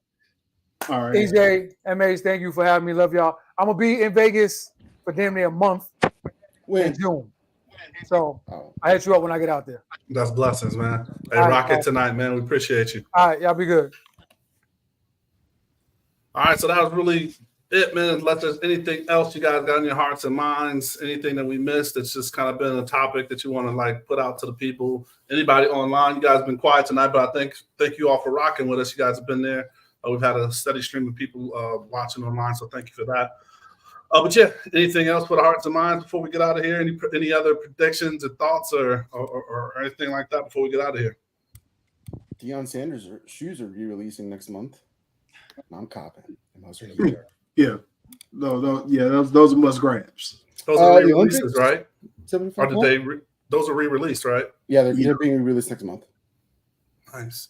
All right. EJ, MH, thank you for having me. Love y'all. I'm gonna be in Vegas for damn near a month in When? June. So Oh. I hit you up when I get out there. That's blessings, man. Hey, All right, rock all it right. tonight, man. We appreciate you. All right, y'all be good. All right, so that was really it, man. Unless there's anything else you guys got in your hearts and minds, anything that we missed that's just kind of been a topic that you want to like put out to the people. Anybody online, you guys have been quiet tonight, but I thank you all for rocking with us. You guys have been there. We've had a steady stream of people watching online, so thank you for that. But yeah, anything else for the hearts and minds before we get out of here? Any other predictions or thoughts or anything like that before we get out of here? Deion Sanders' shoes are re-releasing next month. I'm copping. Yeah. Those are must grabs. Those are the re-releases, Olympics? right? 75 Or did they? Those are re-released, right? Yeah, they're being released next month. Nice.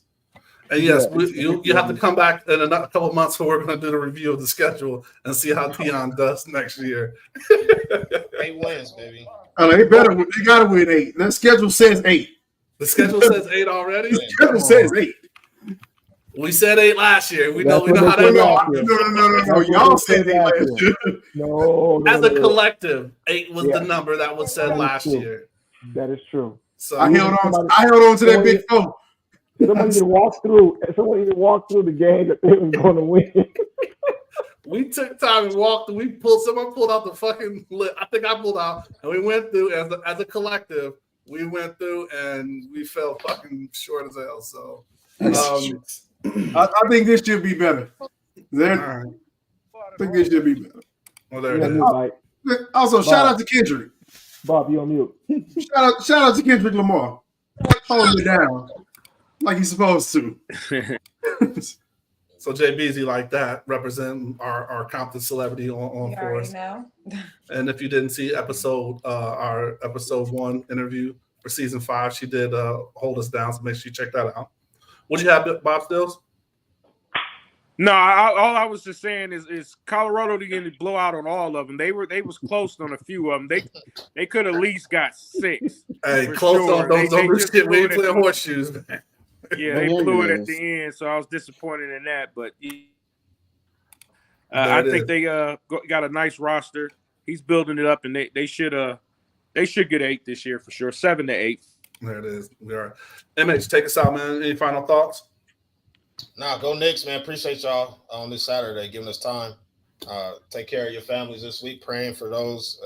And yes, Yeah, you have to come back in a couple of months where we're going to do the review of the schedule and see how Deion does next year. 8 wins, baby. Oh, they gotta win 8. The schedule says 8. The schedule says 8 already. The schedule says 8. We said 8 last year. We know That's how what they they go. said. No. Y'all said 8 last year. No. As a collective, 8 was Yeah. the number that was said That is last true. year. That is true. So I held on to that big 4. Someone even walked through the game that they was going to win. we took time and walked. Someone pulled out the fucking list. I think I pulled out, and we went through as a collective. We went through and we fell fucking short as hell. So I think this should be better. I think this should be better. Well, there You it on is. mute, Mike. Also, shout out to Kendrick. Bob, you on mute. Shout out to Kendrick Lamar. Holding it down like he's supposed to. So Jay Beasley like that, representing our Compton celebrity on You for already us. know. And if you didn't see our episode 1 interview for season 5, she did hold us down. So make sure you check that out. What you have, Bob Stills? No, all I was just saying is Colorado didn't blow out on all of them. They was close on a few of them. They could at least got 6. Hey, for close sure. on those They numbers. just Shit, we blew ain't it at playing the- horseshoes, man. Yeah, they blew it at the end, so I was disappointed in that. But I think they got a nice roster. He's building it up, and they should get 8 this year for sure. 7 to 8. There it is. We are. MH, take us out, man. Any final thoughts? Nah, go Knicks, man. Appreciate y'all on this Saturday giving us time. Take care of your families this week. Praying for those.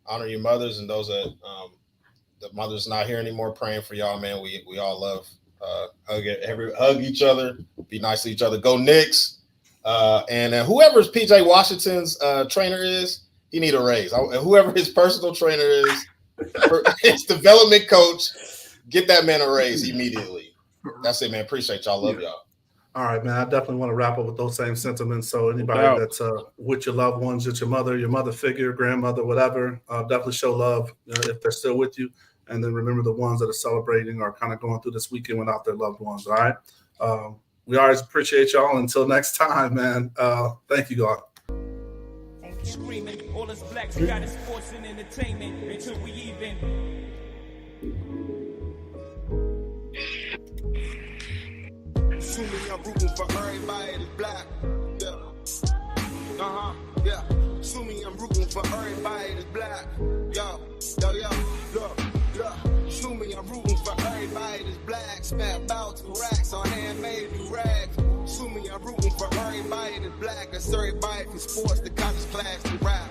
Honor your mothers and those that the mother's not here anymore. Praying for y'all, man. We all love hug each other. Be nice to each other. Go Knicks. And whoever's PJ Washington's trainer is, he need a raise. Whoever his personal trainer is, his development coach, get that man a raise immediately. That's it, man. Appreciate y'all. Love y'all. All right, man. I definitely want to wrap up with those same sentiments. So anybody doubt. that's with your loved ones, it's your mother figure, grandmother, whatever, definitely show love if they're still with you. And then remember the ones that are celebrating or kind of going through this weekend without their loved ones. All right. We always appreciate y'all. Until next time, man. Thank you, God. Thank you. Screaming, all us blacks got is sports and entertainment until we even. Assuming I'm rooting for everybody that's black. Yeah. Yeah. Assuming I'm rooting for everybody that's black. Yo. Look. Assuming I'm rooting for everybody that's black. Spent about 2 racks on handmade new rags. Assuming I'm rooting for everybody that's black. That's everybody from sports to college class to rap.